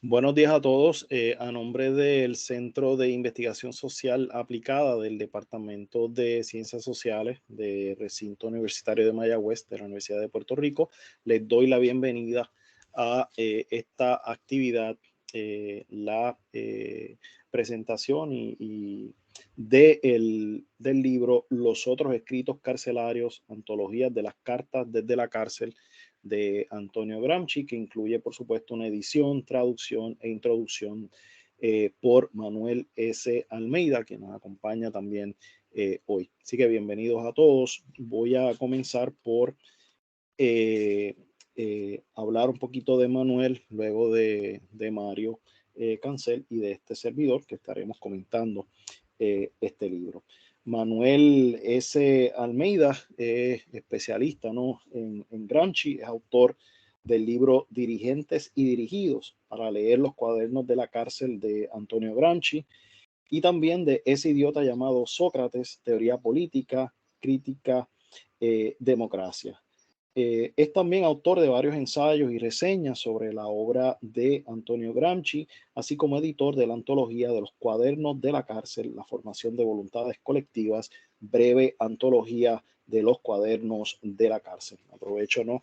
Buenos días a todos. A nombre del Centro de Investigación Social Aplicada del Departamento de Ciencias Sociales del Recinto Universitario de Mayagüez de la Universidad de Puerto Rico, les doy la bienvenida a esta actividad, la presentación del libro Los otros escritos carcelarios, antologías de las cartas desde la cárcel de Antonio Gramsci, que incluye, por supuesto, una edición, traducción e introducción por Manuel S. Almeida, que nos acompaña también hoy. Así que bienvenidos a todos. Voy a comenzar por eh, hablar un poquito de Manuel, luego de Mario Cancel y de este servidor, que estaremos comentando este libro. Manuel S. Almeida es especialista, ¿no?, en Gramsci, es autor del libro Dirigentes y Dirigidos, para leer los cuadernos de la cárcel de Antonio Gramsci, y también de Ese idiota llamado Sócrates, Teoría Política, Crítica, Democracia. Es también autor de varios ensayos y reseñas sobre la obra de Antonio Gramsci, así como editor de la antología de los cuadernos de la cárcel, la formación de voluntades colectivas, breve antología de los cuadernos de la cárcel. Aprovecho, ¿no?,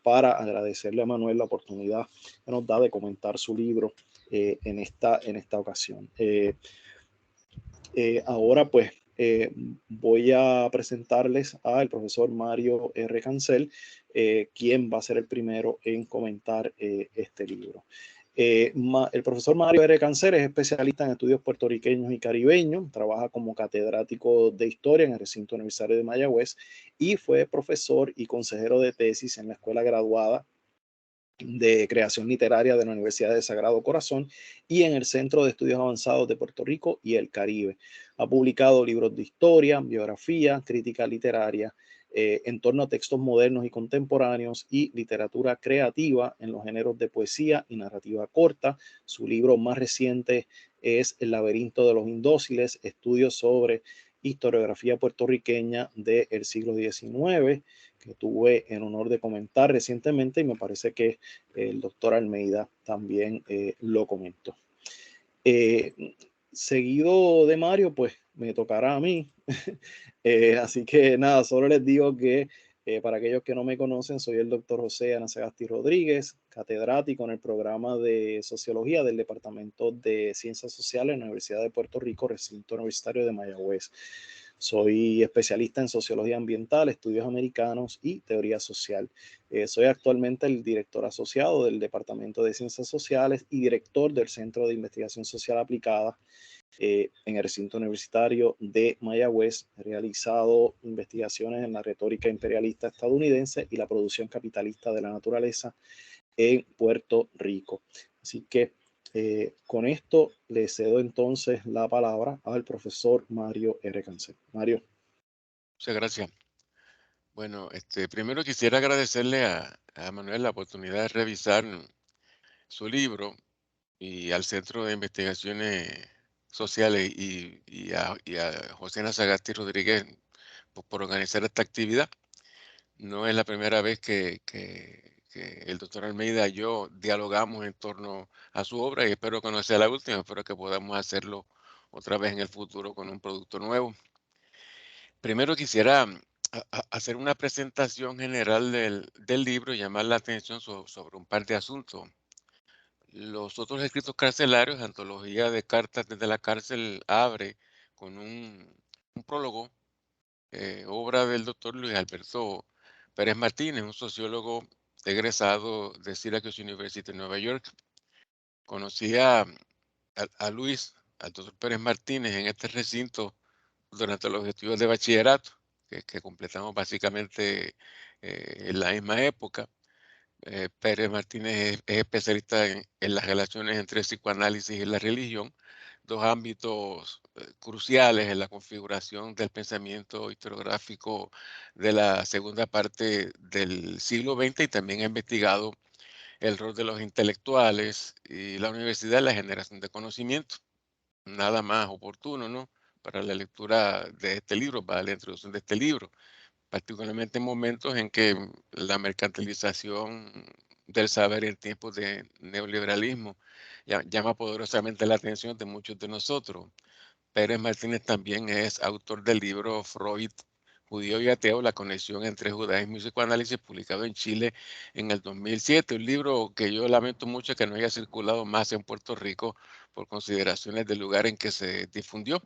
para agradecerle a Manuel la oportunidad que nos da de comentar su libro en esta ocasión. Ahora pues voy a presentarles al profesor Mario R. Cancel, quien va a ser el primero en comentar este libro. El profesor Mario R. Cancel es especialista en estudios puertorriqueños y caribeños, trabaja como catedrático de historia en el recinto universitario de Mayagüez y fue profesor y consejero de tesis en la escuela graduada de creación literaria de la Universidad de Sagrado Corazón y en el Centro de Estudios Avanzados de Puerto Rico y el Caribe. Ha publicado libros de historia, biografía, crítica literaria, en torno a textos modernos y contemporáneos y literatura creativa en los géneros de poesía y narrativa corta. Su libro más reciente es El laberinto de los indóciles, estudios sobre historiografía puertorriqueña del siglo XIX, que tuve el honor de comentar recientemente y me parece que el doctor Almeida también lo comentó. Seguido de Mario, pues me tocará a mí. Así que nada, solo les digo que para aquellos que no me conocen, soy el doctor José Anasagasti Rodríguez, catedrático en el programa de Sociología del Departamento de Ciencias Sociales en la Universidad de Puerto Rico, recinto universitario de Mayagüez. Soy especialista en Sociología Ambiental, Estudios Americanos y Teoría Social. Soy actualmente el director asociado del Departamento de Ciencias Sociales y director del Centro de Investigación Social Aplicada en el recinto universitario de Mayagüez. He realizado investigaciones en la retórica imperialista estadounidense y la producción capitalista de la naturaleza en Puerto Rico. Así que con esto le cedo entonces la palabra al profesor Mario R. Cancel. Mario. Muchas gracias. Bueno, primero quisiera agradecerle a Manuel la oportunidad de revisar su libro y al Centro de Investigaciones Sociales y a José Nazagasti Rodríguez por organizar esta actividad. No es la primera vez que el doctor Almeida y yo dialogamos en torno a su obra y espero que no sea la última, espero que podamos hacerlo otra vez en el futuro con un producto nuevo. Primero quisiera hacer una presentación general del libro y llamar la atención sobre un par de asuntos. Los otros escritos carcelarios, antología de cartas desde la cárcel, abre con un prólogo, obra del doctor Luis Alberto Pérez Martínez, un sociólogo egresado de Syracuse University en Nueva York. Conocí a Luis, al doctor Pérez Martínez, en este recinto durante los estudios de bachillerato, que completamos básicamente en la misma época. Pérez Martínez es especialista en las relaciones entre el psicoanálisis y la religión, dos ámbitos cruciales en la configuración del pensamiento historiográfico de la segunda parte del siglo XX, y también ha investigado el rol de los intelectuales y la universidad en la generación de conocimiento. Nada más oportuno, ¿no?, para la lectura de este libro, para la introducción de este libro, particularmente en momentos en que la mercantilización del saber en tiempos de neoliberalismo llama poderosamente la atención de muchos de nosotros. Pérez Martínez también es autor del libro Freud, Judío y Ateo, la conexión entre judaísmo y psicoanálisis, publicado en Chile en el 2007. Un libro que yo lamento mucho que no haya circulado más en Puerto Rico por consideraciones del lugar en que se difundió.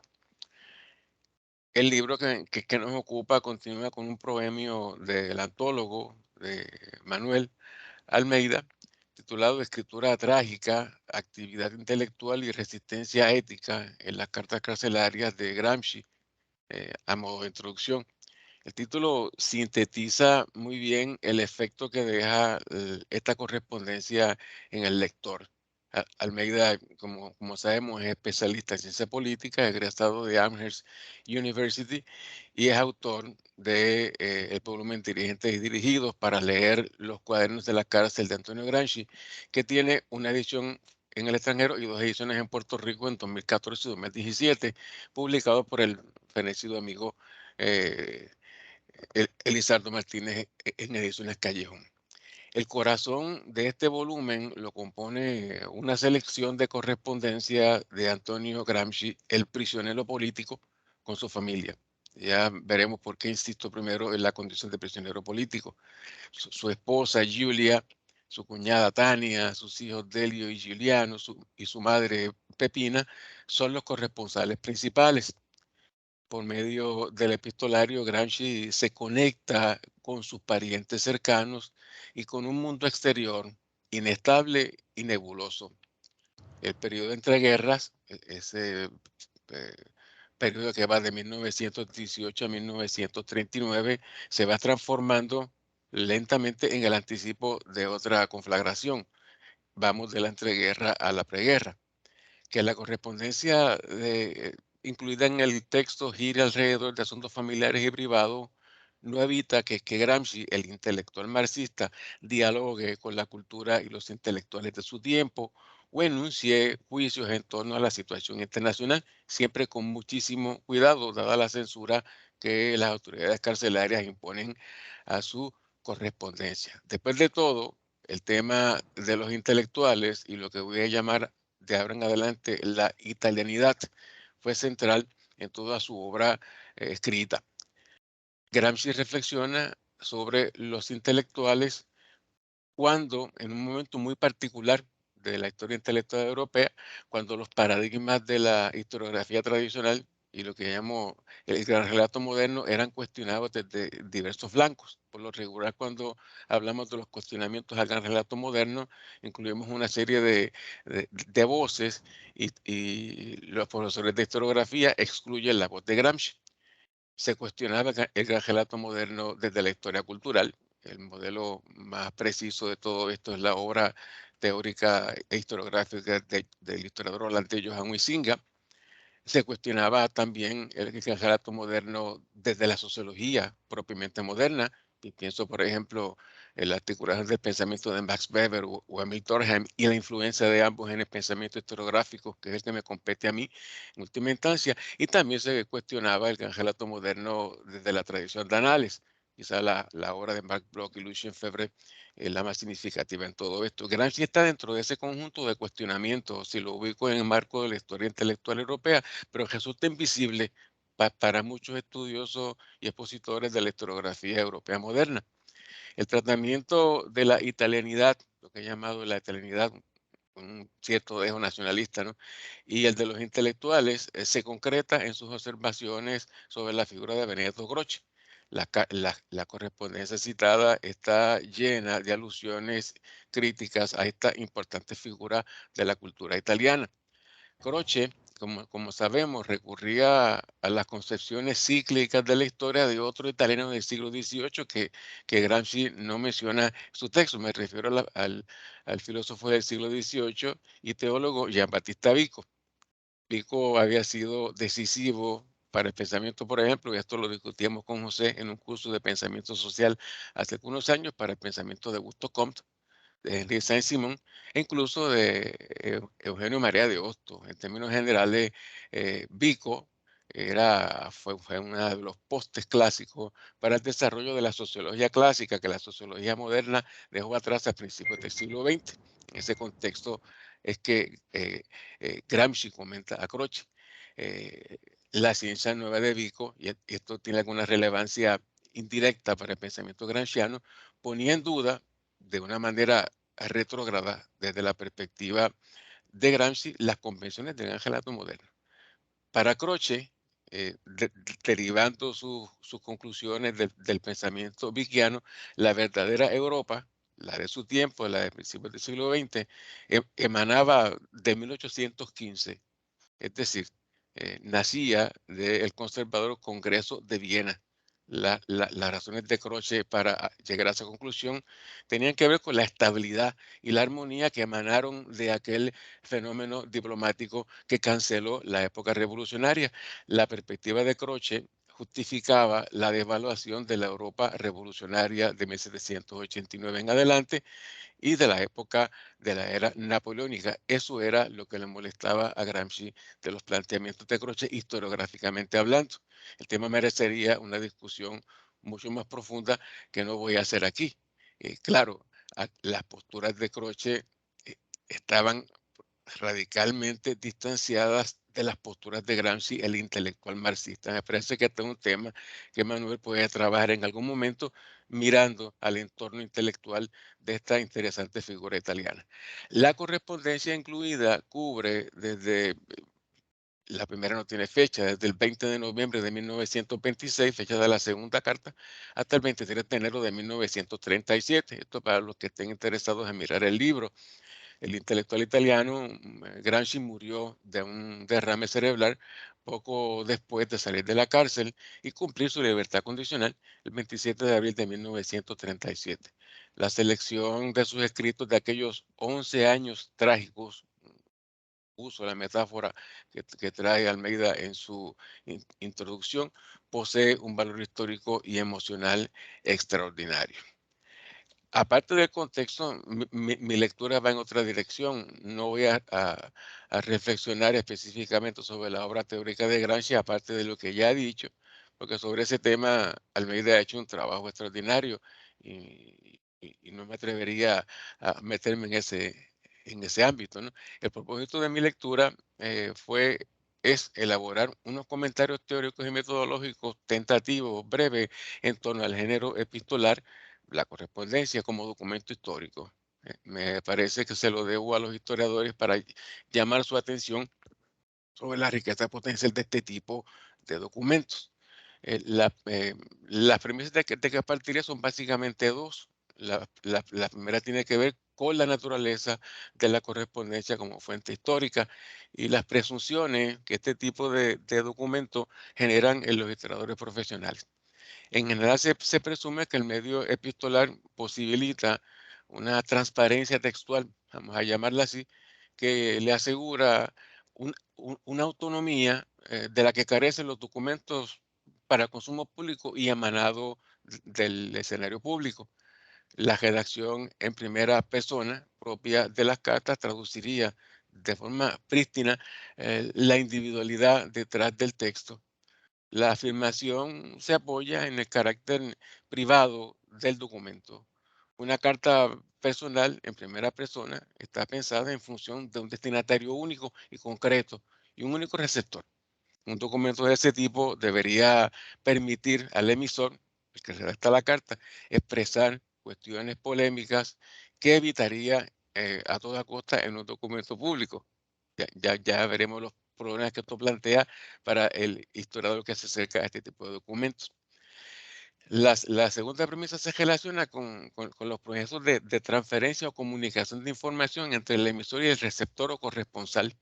El libro que nos ocupa continúa con un proemio del antólogo de Manuel Almeida, titulado Escritura trágica, actividad intelectual y resistencia ética en las cartas carcelarias de Gramsci, a modo de introducción. El título sintetiza muy bien el efecto que deja esta correspondencia en el lector. Almeida, como sabemos, es especialista en ciencia política, egresado de Amherst University y es autor de el volumen Dirigentes y Dirigidos para leer los cuadernos de la cárcel de Antonio Gramsci, que tiene una edición en el extranjero y dos ediciones en Puerto Rico en 2014 y 2017, publicado por el fenecido amigo eh, Elizardo Martínez en Ediciones Callejón. El corazón de este volumen lo compone una selección de correspondencia de Antonio Gramsci, el prisionero político, con su familia. Ya veremos por qué insisto primero en la condición de prisionero político. Su esposa Julia, su cuñada Tania, sus hijos Delio y Giuliano y su madre Pepina son los corresponsales principales. Por medio del epistolario, Gramsci se conecta con sus parientes cercanos y con un mundo exterior inestable y nebuloso. El periodo entre guerras, ese eh, periodo que va de 1918 a 1939, se va transformando lentamente en el anticipo de otra conflagración. Vamos de la entreguerra a la preguerra. Que la correspondencia incluida en el texto gire alrededor de asuntos familiares y privados, no evita que Gramsci, el intelectual marxista, dialogue con la cultura y los intelectuales de su tiempo o enuncie juicios en torno a la situación internacional, siempre con muchísimo cuidado, dada la censura que las autoridades carcelarias imponen a su correspondencia. Después de todo, el tema de los intelectuales y lo que voy a llamar de ahora en adelante la italianidad fue central en toda su obra escrita. Gramsci reflexiona sobre los intelectuales cuando, en un momento muy particular de la historia intelectual europea, cuando los paradigmas de la historiografía tradicional y lo que llamo el gran relato moderno eran cuestionados desde diversos flancos. Por lo regular, cuando hablamos de los cuestionamientos al gran relato moderno, incluimos una serie de voces y los profesores de historiografía excluyen la voz de Gramsci. Se cuestionaba el gran relato moderno desde la historia cultural. El modelo más preciso de todo esto es la obra teórica e historiográfica del historiador holandés Johan Huizinga. Se cuestionaba también el gran relato moderno desde la sociología propiamente moderna. Y pienso, por ejemplo, en la articulación del pensamiento de Max Weber o Emil Durkheim y la influencia de ambos en el pensamiento historiográfico, que es el que me compete a mí en última instancia. Y también se cuestionaba el gran relato moderno desde la tradición de Anales. Quizá la obra de Marc Bloch y Lucien Febvre es la más significativa en todo esto. Gramsci está dentro de ese conjunto de cuestionamientos, si lo ubico en el marco de la historia intelectual europea, pero resulta invisible para muchos estudiosos y expositores de la historiografía europea moderna. El tratamiento de la italianidad, lo que he llamado la italianidad, un cierto dejo nacionalista, ¿no? Y el de los intelectuales se concreta en sus observaciones sobre la figura de Benedetto Croce. La correspondencia citada está llena de alusiones críticas a esta importante figura de la cultura italiana. Croce, como sabemos, recurría a las concepciones cíclicas de la historia de otro italiano del siglo XVIII que Gramsci no menciona en su texto. Me refiero al filósofo del siglo XVIII y teólogo Giambattista Vico. Vico había sido decisivo para el pensamiento, por ejemplo, y esto lo discutíamos con José en un curso de pensamiento social hace algunos años, para el pensamiento de Augusto Comte, de Henry Saint-Simon, e incluso de Eugenio María de Hostos. En términos generales, Vico fue uno de los postes clásicos para el desarrollo de la sociología clásica, que la sociología moderna dejó atrás a principios del siglo XX. En ese contexto es que Gramsci comenta a Croce. eh, la ciencia nueva de Vico, y esto tiene alguna relevancia indirecta para el pensamiento gramsciano, ponía en duda de una manera retrógrada desde la perspectiva de Gramsci las convenciones del ángelato moderno. Para Croce, derivando sus conclusiones del pensamiento vickiano, la verdadera Europa, la de su tiempo, la de principios del siglo XX, emanaba de 1815, es decir, nacía del conservador Congreso de Viena. Las razones de Croce para llegar a esa conclusión tenían que ver con la estabilidad y la armonía que emanaron de aquel fenómeno diplomático que canceló la época revolucionaria. La perspectiva de Croce justificaba la devaluación de la Europa revolucionaria de 1789 en adelante y de la época de la era napoleónica. Eso era lo que le molestaba a Gramsci de los planteamientos de Croce historiográficamente hablando. El tema merecería una discusión mucho más profunda que no voy a hacer aquí. Claro, las posturas de Croce estaban radicalmente distanciadas de las posturas de Gramsci, el intelectual marxista. Me parece que este es un tema que Manuel puede trabajar en algún momento mirando al entorno intelectual de esta interesante figura italiana. La correspondencia incluida cubre desde, la primera no tiene fecha, desde el 20 de noviembre de 1926, fecha de la segunda carta, hasta el 23 de enero de 1937. Esto para los que estén interesados en mirar el libro. El intelectual italiano Gramsci murió de un derrame cerebral poco después de salir de la cárcel y cumplir su libertad condicional el 27 de abril de 1937. La selección de sus escritos de aquellos 11 años trágicos, uso la metáfora que trae Almeida en su introducción, posee un valor histórico y emocional extraordinario. Aparte del contexto, mi lectura va en otra dirección. No voy a reflexionar específicamente sobre la obra teórica de Gramsci, aparte de lo que ya he dicho, porque sobre ese tema Almeida ha hecho un trabajo extraordinario y no me atrevería a meterme en ese ámbito, ¿no? El propósito de mi lectura es elaborar unos comentarios teóricos y metodológicos tentativos, breves, en torno al género epistolar, la correspondencia como documento histórico. Me parece que se lo debo a los historiadores para llamar su atención sobre la riqueza potencial de este tipo de documentos. Las premisas de que partiría son básicamente dos. La primera tiene que ver con la naturaleza de la correspondencia como fuente histórica y las presunciones que este tipo de documentos generan en los historiadores profesionales. En general se presume que el medio epistolar posibilita una transparencia textual, vamos a llamarla así, que le asegura una autonomía de la que carecen los documentos para consumo público y emanado del escenario público. La redacción en primera persona propia de las cartas traduciría de forma prístina la individualidad detrás del texto. La afirmación se apoya en el carácter privado del documento. Una carta personal en primera persona está pensada en función de un destinatario único y concreto y un único receptor. Un documento de ese tipo debería permitir al emisor, el que redacta la carta, expresar cuestiones polémicas que evitaría a toda costa en un documento público. Ya veremos los problemas que esto plantea para el historiador que se acerca a este tipo de documentos. La segunda premisa se relaciona con los procesos de transferencia o comunicación de información entre el emisor y el receptor o corresponsal.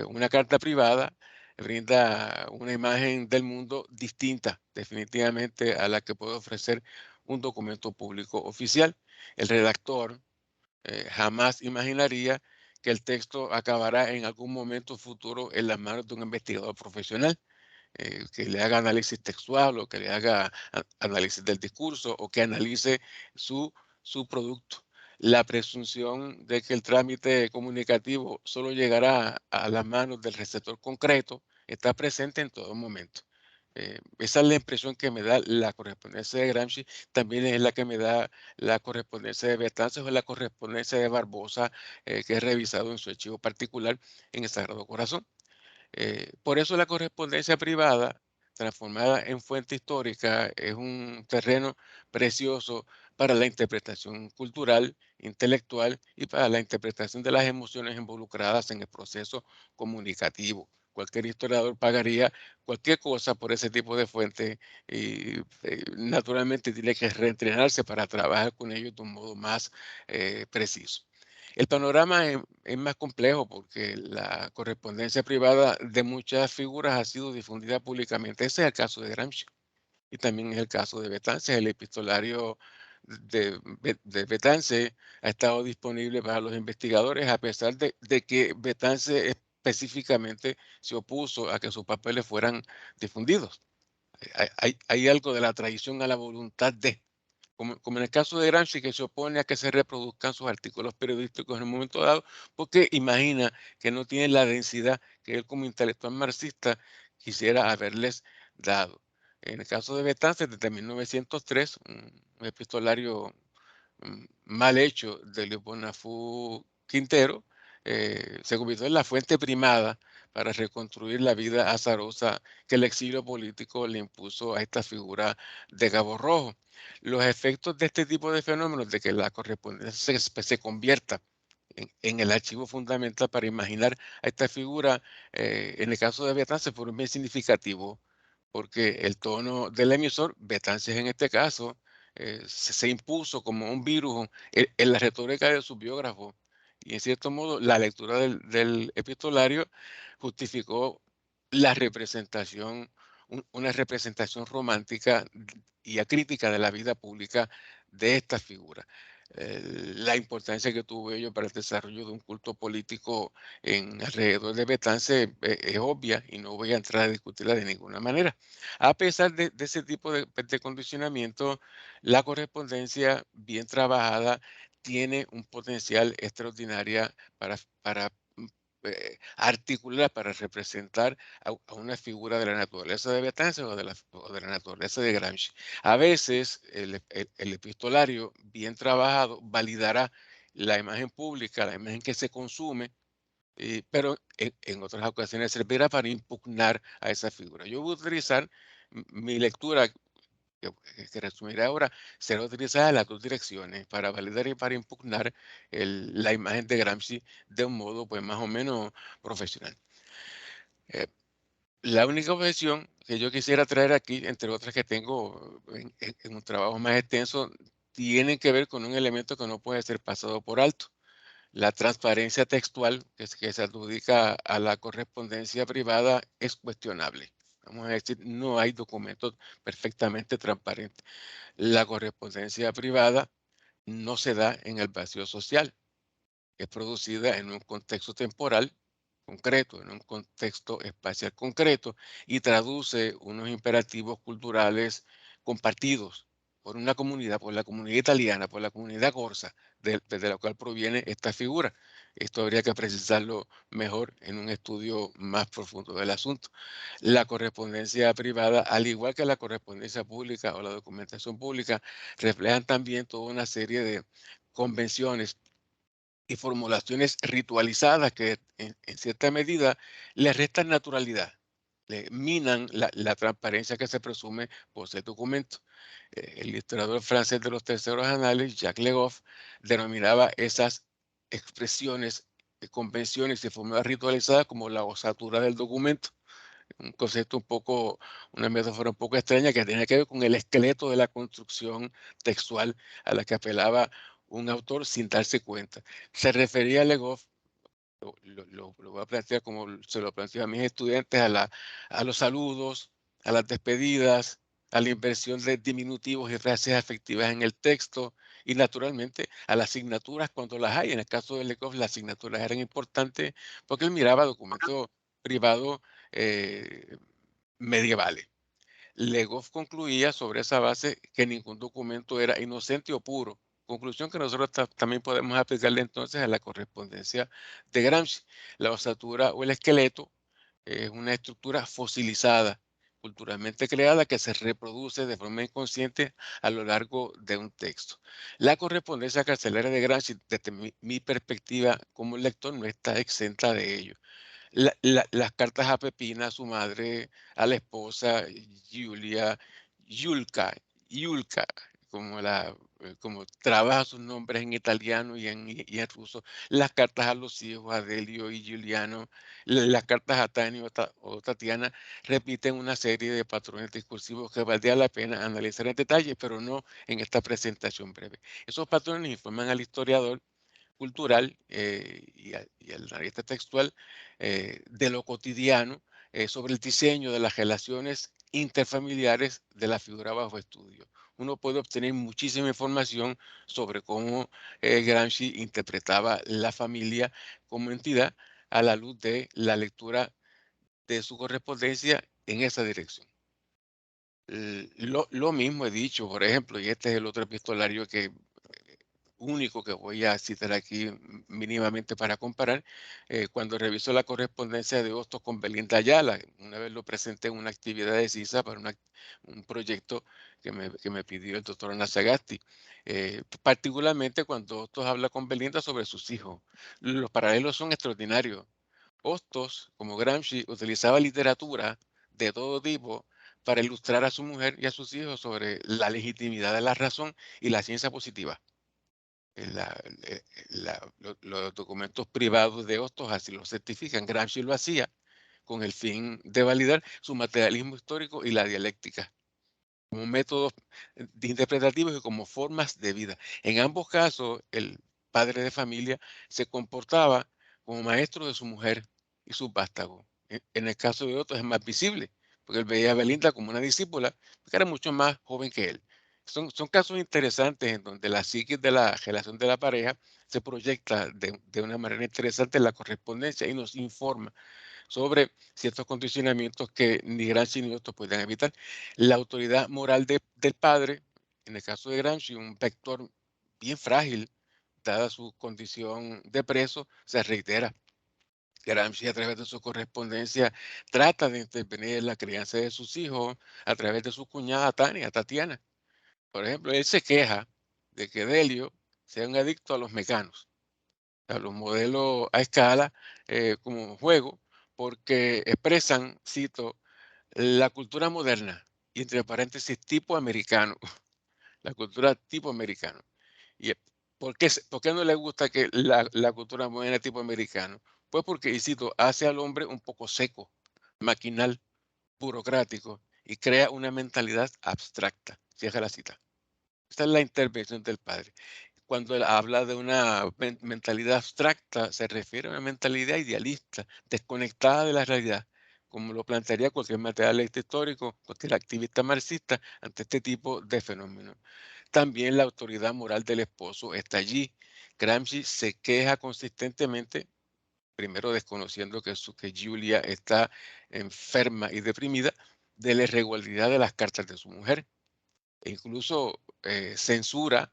Una carta privada brinda una imagen del mundo distinta definitivamente a la que puede ofrecer un documento público oficial. El redactor jamás imaginaría que el texto acabará en algún momento futuro en las manos de un investigador profesional que le haga análisis textual o que le haga análisis del discurso o que analice su, su producto. La presunción de que el trámite comunicativo solo llegará a las manos del receptor concreto está presente en todo momento. Esa es la impresión que me da la correspondencia de Gramsci, también es la que me da la correspondencia de Betances o la correspondencia de Barbosa, que he revisado en su archivo particular en el Sagrado Corazón. Por eso la correspondencia privada, transformada en fuente histórica, es un terreno precioso para la interpretación cultural, intelectual y para la interpretación de las emociones involucradas en el proceso comunicativo. Cualquier historiador pagaría cualquier cosa por ese tipo de fuente y naturalmente tiene que reentrenarse para trabajar con ellos de un modo más preciso. El panorama es más complejo porque la correspondencia privada de muchas figuras ha sido difundida públicamente. Ese es el caso de Gramsci y también es el caso de Betances. El epistolario de Betances ha estado disponible para los investigadores a pesar de que Betances específicamente se opuso a que sus papeles fueran difundidos. Hay algo de la traición a la voluntad de como en el caso de Gramsci, que se opone a que se reproduzcan sus artículos periodísticos en un momento dado, porque imagina que no tienen la densidad que él como intelectual marxista quisiera haberles dado. En el caso de Betances, desde 1903, un epistolario mal hecho de Leopold Quintero, se convirtió en la fuente primada para reconstruir la vida azarosa que el exilio político le impuso a esta figura de Cabo Rojo. Los efectos de este tipo de fenómenos, de que la correspondencia se convierta en el archivo fundamental para imaginar a esta figura, en el caso de Betances, fueron bien significativos, porque el tono del emisor, Betances en este caso, se impuso como un virus en la retórica de su biógrafo. Y en cierto modo, la lectura del epistolario justificó la representación, una representación romántica y acrítica de la vida pública de esta figura. La importancia que tuvo ello para el desarrollo de un culto político en alrededor de Betances es obvia y no voy a entrar a discutirla de ninguna manera. A pesar de ese tipo de condicionamiento, la correspondencia bien trabajada tiene un potencial extraordinario para articular, para representar a una figura de la naturaleza de Betances o de la naturaleza de Gramsci. A veces el epistolario bien trabajado validará la imagen pública, la imagen que se consume, pero en otras ocasiones servirá para impugnar a esa figura. Yo voy a utilizar mi lectura, que resumiré ahora, será utilizada en las dos direcciones, para validar y para impugnar la imagen de Gramsci de un modo pues más o menos profesional. Eh, la única objeción que yo quisiera traer aquí, entre otras que tengo en un trabajo más extenso, tiene que ver con un elemento que no puede ser pasado por alto. La transparencia textual que se adjudica a la correspondencia privada es cuestionable. Vamos a decir, no hay documentos perfectamente transparentes. La correspondencia privada no se da en el vacío social, es producida en un contexto temporal concreto, en un contexto espacial concreto y traduce unos imperativos culturales compartidos por una comunidad, por la comunidad italiana, por la comunidad corsa, desde la cual proviene esta figura. Esto habría que precisarlo mejor en un estudio más profundo del asunto. La correspondencia privada, al igual que la correspondencia pública o la documentación pública, reflejan también toda una serie de convenciones y formulaciones ritualizadas que en cierta medida le restan naturalidad, le minan la transparencia que se presume por ese documento. El historiador francés de los terceros anales, Jacques Legoff, denominaba esas expresiones, convenciones y fórmulas ritualizadas como la osatura del documento. Un concepto un poco, una metáfora un poco extraña que tenía que ver con el esqueleto de la construcción textual a la que apelaba un autor sin darse cuenta. Se refería a Legoff, lo voy a plantear como se lo planteo a mis estudiantes, a los saludos, a las despedidas, a la inversión de diminutivos y frases afectivas en el texto y naturalmente a las asignaturas cuando las hay. En el caso de Legoff las asignaturas eran importantes porque él miraba documentos privados eh, medievales. Legoff concluía sobre esa base que ningún documento era inocente o puro. Conclusión que nosotros también podemos aplicarle entonces a la correspondencia de Gramsci. La osatura o el esqueleto Es una estructura fosilizada, culturalmente creada, que se reproduce de forma inconsciente a lo largo de un texto. La correspondencia carcelaria de Gramsci, desde mi perspectiva como lector, no está exenta de ello. Las cartas a Pepina, a su madre, a la esposa, Julia, Yulka, como trabaja sus nombres en italiano y en ruso, las cartas a los hijos, a Delio y Giuliano, las cartas a Tania o Tatiana, repiten una serie de patrones discursivos que valdría la pena analizar en detalle, pero no en esta presentación breve. Esos patrones informan al historiador cultural y al analista textual de lo cotidiano sobre el diseño de las relaciones interfamiliares de la figura bajo estudio. Uno puede obtener muchísima información sobre cómo Gramsci interpretaba la familia como entidad a la luz de la lectura de su correspondencia en esa dirección. Lo mismo he dicho, por ejemplo, y este es el otro epistolario único que voy a citar aquí mínimamente para comparar, cuando reviso la correspondencia de Hostos con Belinda Ayala. Una vez lo presenté en una actividad de CISA para un proyecto que me pidió el doctor Ana Sagasti, particularmente cuando Hostos habla con Belinda sobre sus hijos. Los paralelos son extraordinarios. Hostos, como Gramsci, utilizaba literatura de todo tipo para ilustrar a su mujer y a sus hijos sobre la legitimidad de la razón y la ciencia positiva. Los documentos privados de Hostos así lo certifican. Gramsci lo hacía con el fin de validar su materialismo histórico y la dialéctica como métodos interpretativos y como formas de vida. En ambos casos, el padre de familia se comportaba como maestro de su mujer y sus vástagos. En el caso de otros es más visible, porque él veía a Belinda como una discípula, que era mucho más joven que él. Son casos interesantes en donde la psiquis de la relación de la pareja se proyecta de una manera interesante en la correspondencia y nos informa sobre ciertos condicionamientos que ni Gramsci ni otros pueden evitar. La autoridad moral del padre, en el caso de Gramsci, un vector bien frágil, dada su condición de preso, se reitera. Gramsci, a través de su correspondencia, trata de intervenir en la crianza de sus hijos a través de su cuñada Tatiana. Por ejemplo, él se queja de que Delio sea un adicto a los mecanos, a los modelos a escala como juego, porque expresan, cito, la cultura moderna, y entre paréntesis, tipo americano, la cultura tipo americano. ¿Y por qué no le gusta que la cultura moderna tipo americano? Pues porque, y cito, hace al hombre un poco seco, maquinal, burocrático, y crea una mentalidad abstracta. Cierra la cita. Esta es la intervención del padre. Cuando él habla de una mentalidad abstracta, se refiere a una mentalidad idealista, desconectada de la realidad, como lo plantearía cualquier materialista histórico, cualquier activista marxista ante este tipo de fenómenos. También la autoridad moral del esposo está allí. Gramsci se queja consistentemente, primero desconociendo que Julia está enferma y deprimida, de la irregularidad de las cartas de su mujer e incluso censura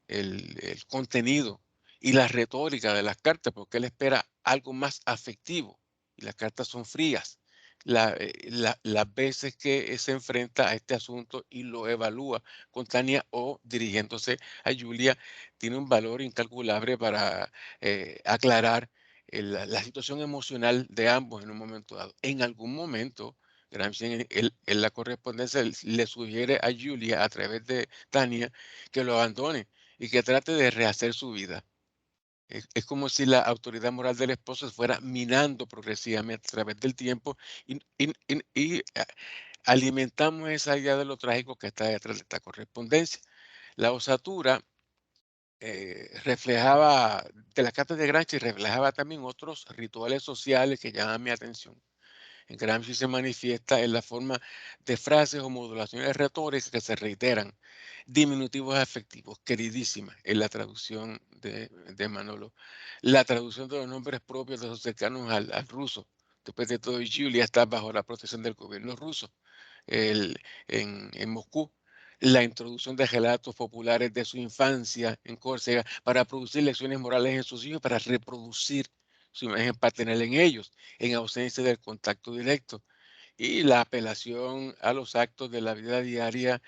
el contenido y la retórica de las cartas, porque él espera algo más afectivo y las cartas son frías. Las veces que se enfrenta a este asunto y lo evalúa con Tania o dirigiéndose a Julia, tiene un valor incalculable para aclarar la situación emocional de ambos en un momento dado. En algún momento, Gramsci en la correspondencia le sugiere a Julia a través de Tania que lo abandone y que trate de rehacer su vida. Es como si la autoridad moral del esposo fuera minando progresivamente a través del tiempo y alimentamos esa idea de lo trágico que está detrás de esta correspondencia. La osatura reflejaba, de las cartas de Gramsci, reflejaba también otros rituales sociales que llaman mi atención. En Gramsci se manifiesta en la forma de frases o modulaciones retóricas que se reiteran, diminutivos afectivos, queridísima, en la traducción de Manolo. La traducción de los nombres propios de los cercanos al ruso. Después de todo, Julia está bajo la protección del gobierno ruso el- en Moscú. La introducción de relatos populares de su infancia en Córcega para producir lecciones morales en sus hijos, para reproducir su imagen paternal en ellos, en ausencia del contacto directo. Y la apelación a los actos de la vida diaria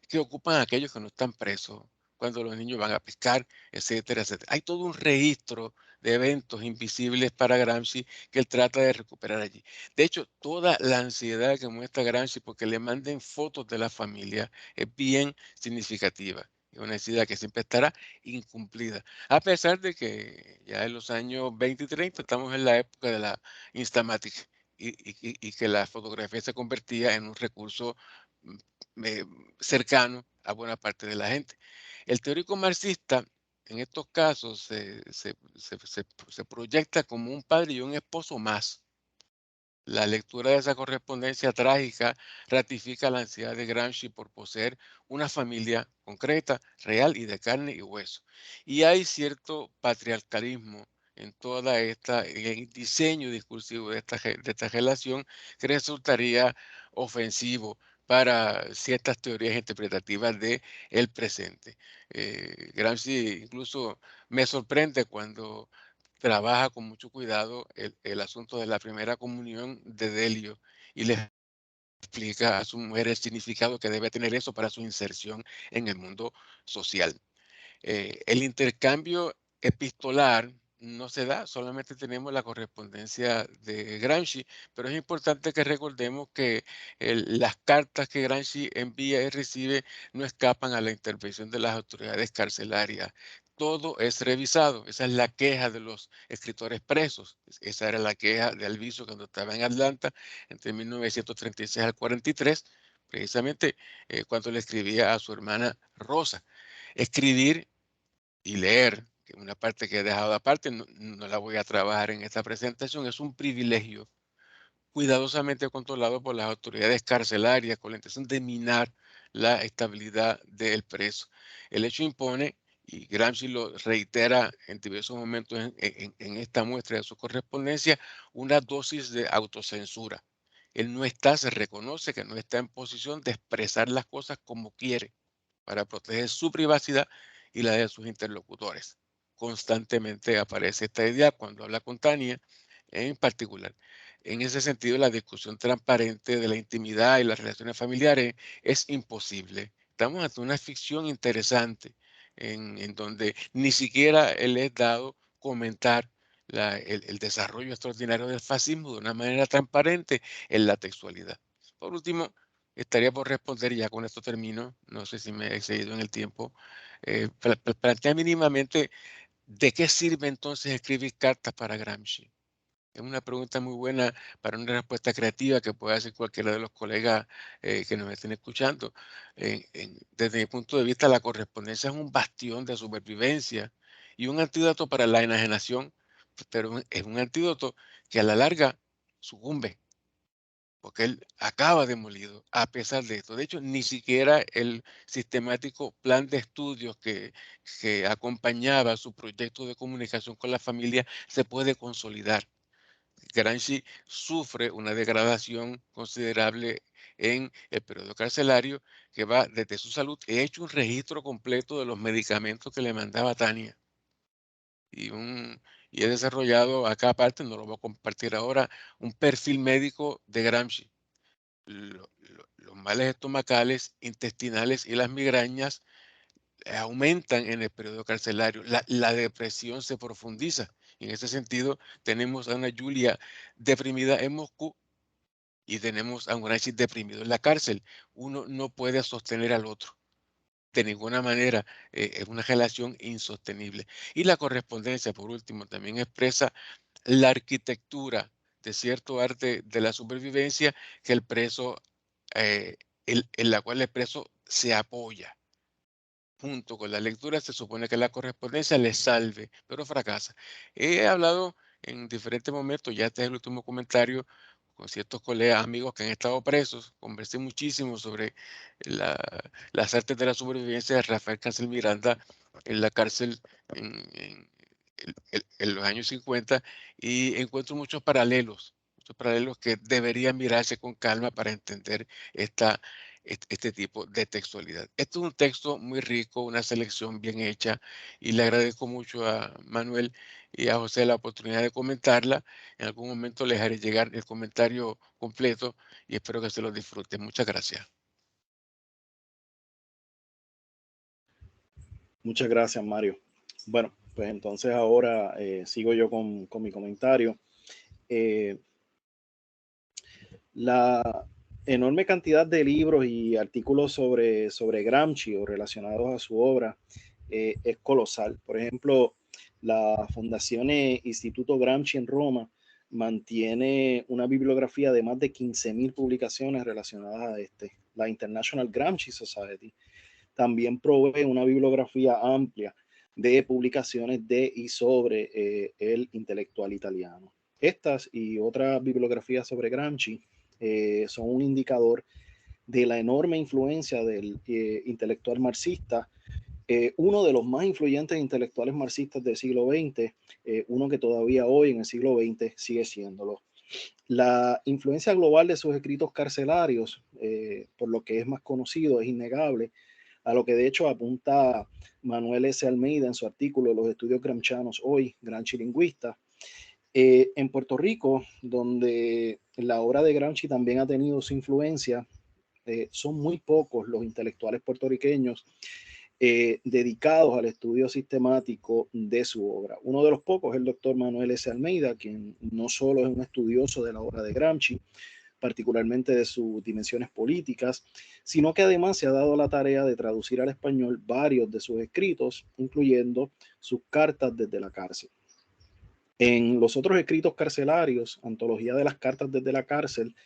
que ocupan a aquellos que no están presos, cuando los niños van a pescar, etcétera, etcétera. Hay todo un registro de eventos invisibles para Gramsci que él trata de recuperar allí. De hecho, toda la ansiedad que muestra Gramsci porque le manden fotos de la familia es bien significativa. Es una ansiedad que siempre estará incumplida, a pesar de que ya en los años 20 y 30 estamos en la época de la Instamatic y que la fotografía se convertía en un recurso mm, eh, cercano a buena parte de la gente. El teórico marxista, en estos casos, se proyecta como un padre y un esposo más. La lectura de esa correspondencia trágica ratifica la ansiedad de Gramsci por poseer una familia concreta, real y de carne y hueso. Y hay cierto patriarcalismo en toda esta, en el diseño discursivo de de esta relación que resultaría ofensivo para ciertas teorías interpretativas de el presente. Gramsci incluso me sorprende cuando trabaja con mucho cuidado el asunto de la primera comunión de Delio y le explica a su mujer el significado que debe tener eso para su inserción en el mundo social. El intercambio epistolar no se da, solamente tenemos la correspondencia de Gramsci, pero es importante que recordemos que las cartas que Gramsci envía y recibe no escapan a la intervención de las autoridades carcelarias. Todo es revisado. Esa es la queja de los escritores presos. Esa era la queja de Alviso cuando estaba en Atlanta entre 1936 al 43, precisamente cuando le escribía a su hermana Rosa. Escribir y leer, que es una parte que he dejado aparte, no la voy a trabajar en esta presentación, es un privilegio cuidadosamente controlado por las autoridades carcelarias con la intención de minar la estabilidad del preso. El hecho impone, y Gramsci lo reitera en diversos momentos en esta muestra de su correspondencia, una dosis de autocensura. Él no está, se reconoce que no está en posición de expresar las cosas como quiere para proteger su privacidad y la de sus interlocutores. Constantemente aparece esta idea cuando habla con Tania en particular. En ese sentido, la discusión transparente de la intimidad y las relaciones familiares es imposible. Estamos ante una ficción interesante en donde ni siquiera le es dado comentar el desarrollo extraordinario del fascismo de una manera transparente en la textualidad. Por último, estaría por responder, y ya con esto termino, no sé si me he excedido en el tiempo, plantea mínimamente de qué sirve entonces escribir cartas para Gramsci. Es una pregunta muy buena para una respuesta creativa que pueda hacer cualquiera de los colegas que nos estén escuchando. Desde mi punto de vista, la correspondencia es un bastión de supervivencia y un antídoto para la enajenación, pero es un antídoto que a la larga sucumbe porque él acaba demolido a pesar de esto. De hecho, ni siquiera el sistemático plan de estudios que acompañaba su proyecto de comunicación con la familia se puede consolidar. Gramsci sufre una degradación considerable en el periodo carcelario que va desde su salud. He hecho un registro completo de los medicamentos que le mandaba Tania y, y he desarrollado acá aparte, no lo voy a compartir ahora, un perfil médico de Gramsci. Los males estomacales, intestinales y las migrañas aumentan en el periodo carcelario. La depresión se profundiza. En ese sentido, tenemos a una Julia deprimida en Moscú y tenemos a un Gramsci deprimido en la cárcel. Uno no puede sostener al otro. De ninguna manera es una relación insostenible. Y la correspondencia, por último, también expresa la arquitectura de cierto arte de la supervivencia que el preso, eh, en la cual el preso se apoya. Junto con la lectura se supone que la correspondencia le salve, pero fracasa. He hablado en diferentes momentos, ya este es el último comentario, con ciertos colegas, amigos que han estado presos. Conversé muchísimo sobre la- las artes de la supervivencia de Rafael Cancel Miranda en la cárcel en los años 50 y encuentro muchos paralelos que deberían mirarse con calma para entender esta este tipo de textualidad. Este es un texto muy rico, una selección bien hecha, y le agradezco mucho a Manuel y a José la oportunidad de comentarla. En algún momento les haré llegar el comentario completo y espero que se lo disfruten. Muchas gracias. Muchas gracias, Mario. Bueno, pues entonces ahora sigo yo con mi comentario. Eh, la enorme cantidad de libros y artículos sobre Gramsci o relacionados a su obra es colosal. Por ejemplo, la Fundación Instituto Gramsci en Roma mantiene una bibliografía de más de 15.000 publicaciones relacionadas a este. La International Gramsci Society también provee una bibliografía amplia de publicaciones de y sobre el intelectual italiano. Estas y otras bibliografías sobre Gramsci son un indicador de la enorme influencia del intelectual marxista, uno de los más influyentes intelectuales marxistas del siglo XX, uno que todavía hoy en el siglo XX sigue siéndolo. La influencia global de sus escritos carcelarios, por lo que es más conocido, es innegable, a lo que de hecho apunta Manuel S. Almeida en su artículo Los estudios gramscianos hoy, Gramsci lingüista. En Puerto Rico, donde la obra de Gramsci también ha tenido su influencia, son muy pocos los intelectuales puertorriqueños dedicados al estudio sistemático de su obra. Uno de los pocos es el doctor Manuel S. Almeida, quien no solo es un estudioso de la obra de Gramsci, particularmente de sus dimensiones políticas, sino que además se ha dado la tarea de traducir al español varios de sus escritos, incluyendo sus cartas desde la cárcel. En los otros escritos carcelarios, Antología de las cartas desde la cárcel,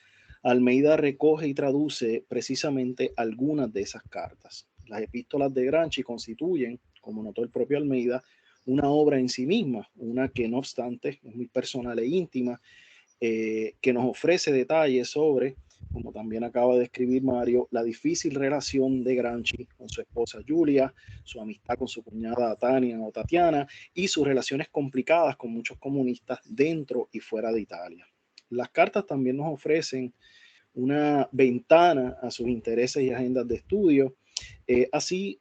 Almeida recoge y traduce precisamente algunas de esas cartas. Las epístolas de Gramsci constituyen, como notó el propio Almeida, una obra en sí misma, una que no obstante es muy personal e íntima, que nos ofrece detalles sobre, como también acaba de escribir Mario, la difícil relación de Gramsci con su esposa Julia, su amistad con su cuñada Tania o Tatiana y sus relaciones complicadas con muchos comunistas dentro y fuera de Italia. Las cartas también nos ofrecen una ventana a sus intereses y agendas de estudio, así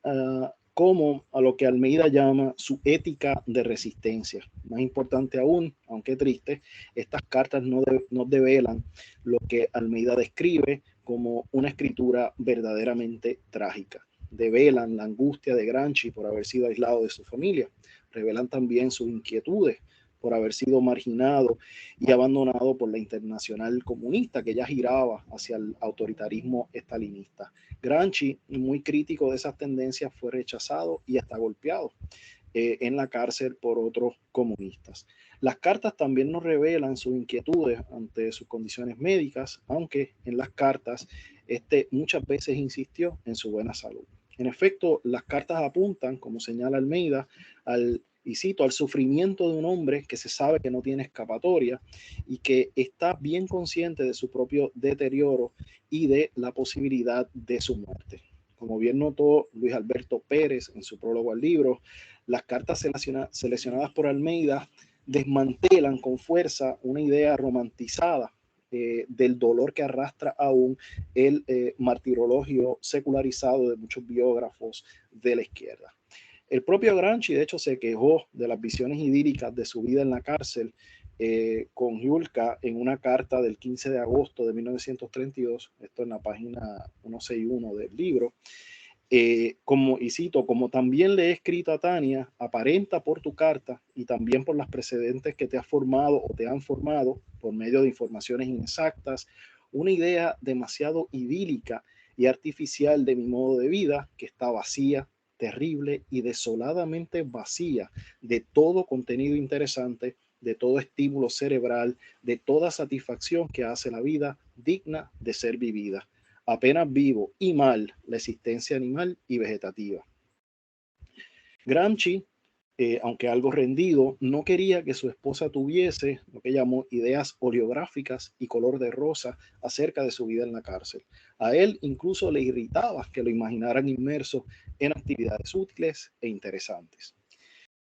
como a lo que Almeida llama su ética de resistencia. Más importante aún, aunque triste, estas cartas no develan lo que Almeida describe como una escritura verdaderamente trágica. Develan la angustia de Gramsci por haber sido aislado de su familia, revelan también sus inquietudes por haber sido marginado y abandonado por la internacional comunista que ya giraba hacia el autoritarismo estalinista. Gramsci, muy crítico de esas tendencias, fue rechazado y hasta golpeado en la cárcel por otros comunistas. Las cartas también nos revelan sus inquietudes ante sus condiciones médicas, aunque en las cartas muchas veces insistió en su buena salud. En efecto, las cartas apuntan, como señala Almeida, y cito, al sufrimiento de un hombre que se sabe que no tiene escapatoria y que está bien consciente de su propio deterioro y de la posibilidad de su muerte. Como bien notó Luis Alberto Pérez en su prólogo al libro, las cartas seleccionadas por Almeida desmantelan con fuerza una idea romantizada del dolor que arrastra aún el martirologio secularizado de muchos biógrafos de la izquierda. El propio Gramsci, de hecho, se quejó de las visiones idílicas de su vida en la cárcel con Julka en una carta del 15 de agosto de 1932, esto en la página 161 del libro, y cito, como también le he escrito a Tania, aparenta por tu carta y también por las precedentes que te has formado o te han formado por medio de informaciones inexactas, una idea demasiado idílica y artificial de mi modo de vida que está vacía, terrible y desoladamente vacía de todo contenido interesante, de todo estímulo cerebral, de toda satisfacción que hace la vida digna de ser vivida. Apenas vivo y mal la existencia animal y vegetativa. Gramsci, aunque algo rendido, no quería que su esposa tuviese lo que llamó ideas oleográficas y color de rosa acerca de su vida en la cárcel. A él incluso le irritaba que lo imaginaran inmerso en actividades útiles e interesantes.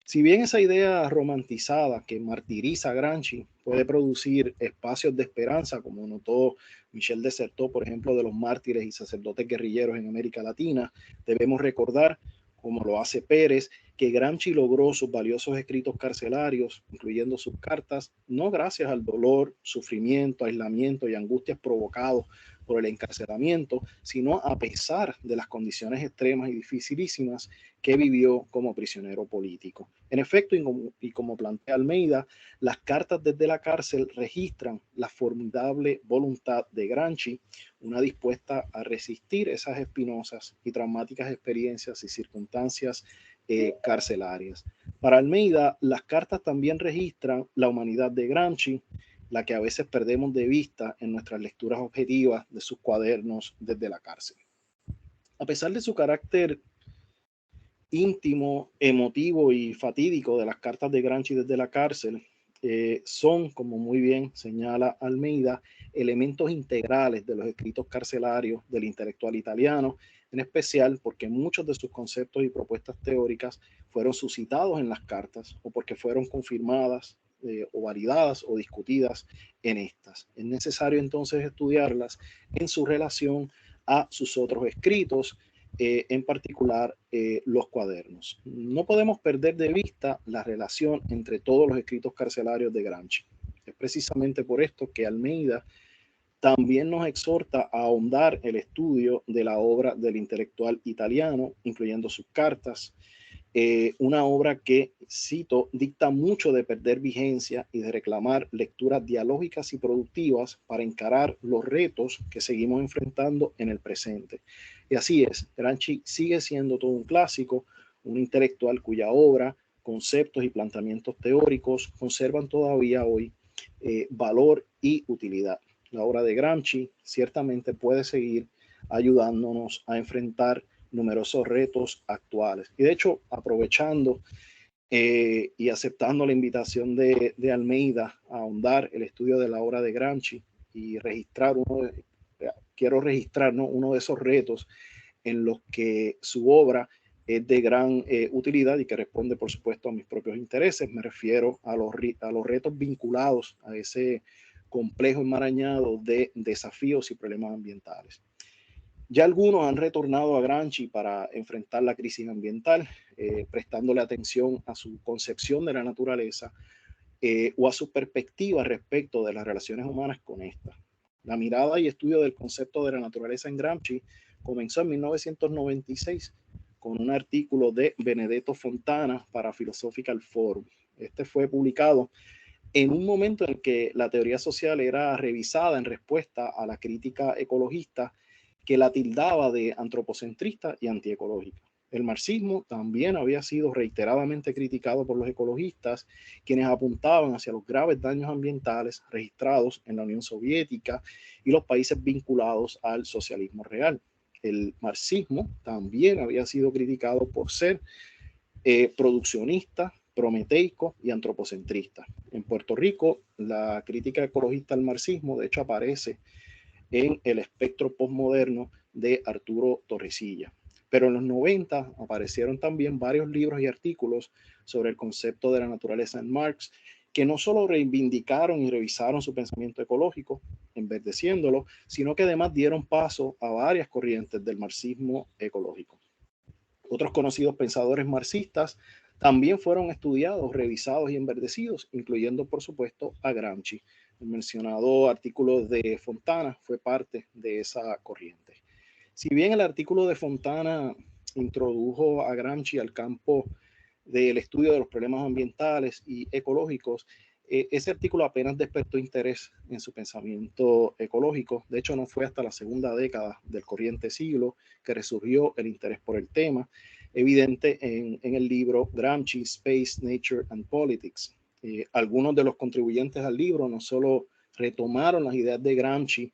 Si bien esa idea romantizada que martiriza a Gramsci puede producir espacios de esperanza, como notó Michel Desertot, por ejemplo, de los mártires y sacerdotes guerrilleros en América Latina, debemos recordar, como lo hace Pérez, que Gramsci logró sus valiosos escritos carcelarios, incluyendo sus cartas, no gracias al dolor, sufrimiento, aislamiento y angustias provocados por el encarcelamiento, sino a pesar de las condiciones extremas y dificilísimas que vivió como prisionero político. En efecto, y como plantea Almeida, las cartas desde la cárcel registran la formidable voluntad de Gramsci, una dispuesta a resistir esas espinosas y traumáticas experiencias y circunstancias carcelarias. Para Almeida, las cartas también registran la humanidad de Gramsci, la que a veces perdemos de vista en nuestras lecturas objetivas de sus cuadernos desde la cárcel. A pesar de su carácter íntimo, emotivo y fatídico de las cartas de Gramsci desde la cárcel, son, como muy bien señala Almeida, elementos integrales de los escritos carcelarios del intelectual italiano, en especial porque muchos de sus conceptos y propuestas teóricas fueron suscitados en las cartas o porque fueron confirmadas o validadas o discutidas en estas. Es necesario entonces estudiarlas en su relación a sus otros escritos, en particular los cuadernos. No podemos perder de vista la relación entre todos los escritos carcelarios de Gramsci. Es precisamente por esto que Almeida también nos exhorta a ahondar el estudio de la obra del intelectual italiano, incluyendo sus cartas, una obra que, cito, dicta mucho de perder vigencia y de reclamar lecturas dialógicas y productivas para encarar los retos que seguimos enfrentando en el presente. Y así es, Gramsci sigue siendo todo un clásico, un intelectual cuya obra, conceptos y planteamientos teóricos conservan todavía hoy valor y utilidad. La obra de Gramsci ciertamente puede seguir ayudándonos a enfrentar numerosos retos actuales. Y de hecho, aprovechando y aceptando la invitación de Almeida a ahondar el estudio de la obra de Gramsci y registrar quiero registrar, ¿no?, uno de esos retos en los que su obra es de gran utilidad y que responde, por supuesto, a mis propios intereses. Me refiero a los retos vinculados a ese complejo enmarañado de desafíos y problemas ambientales. Ya algunos han retornado a Gramsci para enfrentar la crisis ambiental, prestándole atención a su concepción de la naturaleza o a su perspectiva respecto de las relaciones humanas con esta. La mirada y estudio del concepto de la naturaleza en Gramsci comenzó en 1996 con un artículo de Benedetto Fontana para Philosophical Forum. Este fue publicado en un momento en que la teoría social era revisada en respuesta a la crítica ecologista que la tildaba de antropocentrista y antiecológica. El marxismo también había sido reiteradamente criticado por los ecologistas, quienes apuntaban hacia los graves daños ambientales registrados en la Unión Soviética y los países vinculados al socialismo real. El marxismo también había sido criticado por ser produccionista, prometeico y antropocentrista. En Puerto Rico, la crítica ecologista al marxismo, de hecho, aparece en el espectro postmoderno de Arturo Torrecilla. Pero en los 90 aparecieron también varios libros y artículos sobre el concepto de la naturaleza en Marx, que no solo reivindicaron y revisaron su pensamiento ecológico, enverdeciéndolo, sino que además dieron paso a varias corrientes del marxismo ecológico. Otros conocidos pensadores marxistas también fueron estudiados, revisados y enverdecidos, incluyendo, por supuesto, a Gramsci. El mencionado artículo de Fontana fue parte de esa corriente. Si bien el artículo de Fontana introdujo a Gramsci al campo del estudio de los problemas ambientales y ecológicos, ese artículo apenas despertó interés en su pensamiento ecológico. De hecho, no fue hasta la segunda década del corriente siglo que resurgió el interés por el tema, evidente en el libro Gramsci, Space, Nature and Politics. Algunos de los contribuyentes al libro no solo retomaron las ideas de Gramsci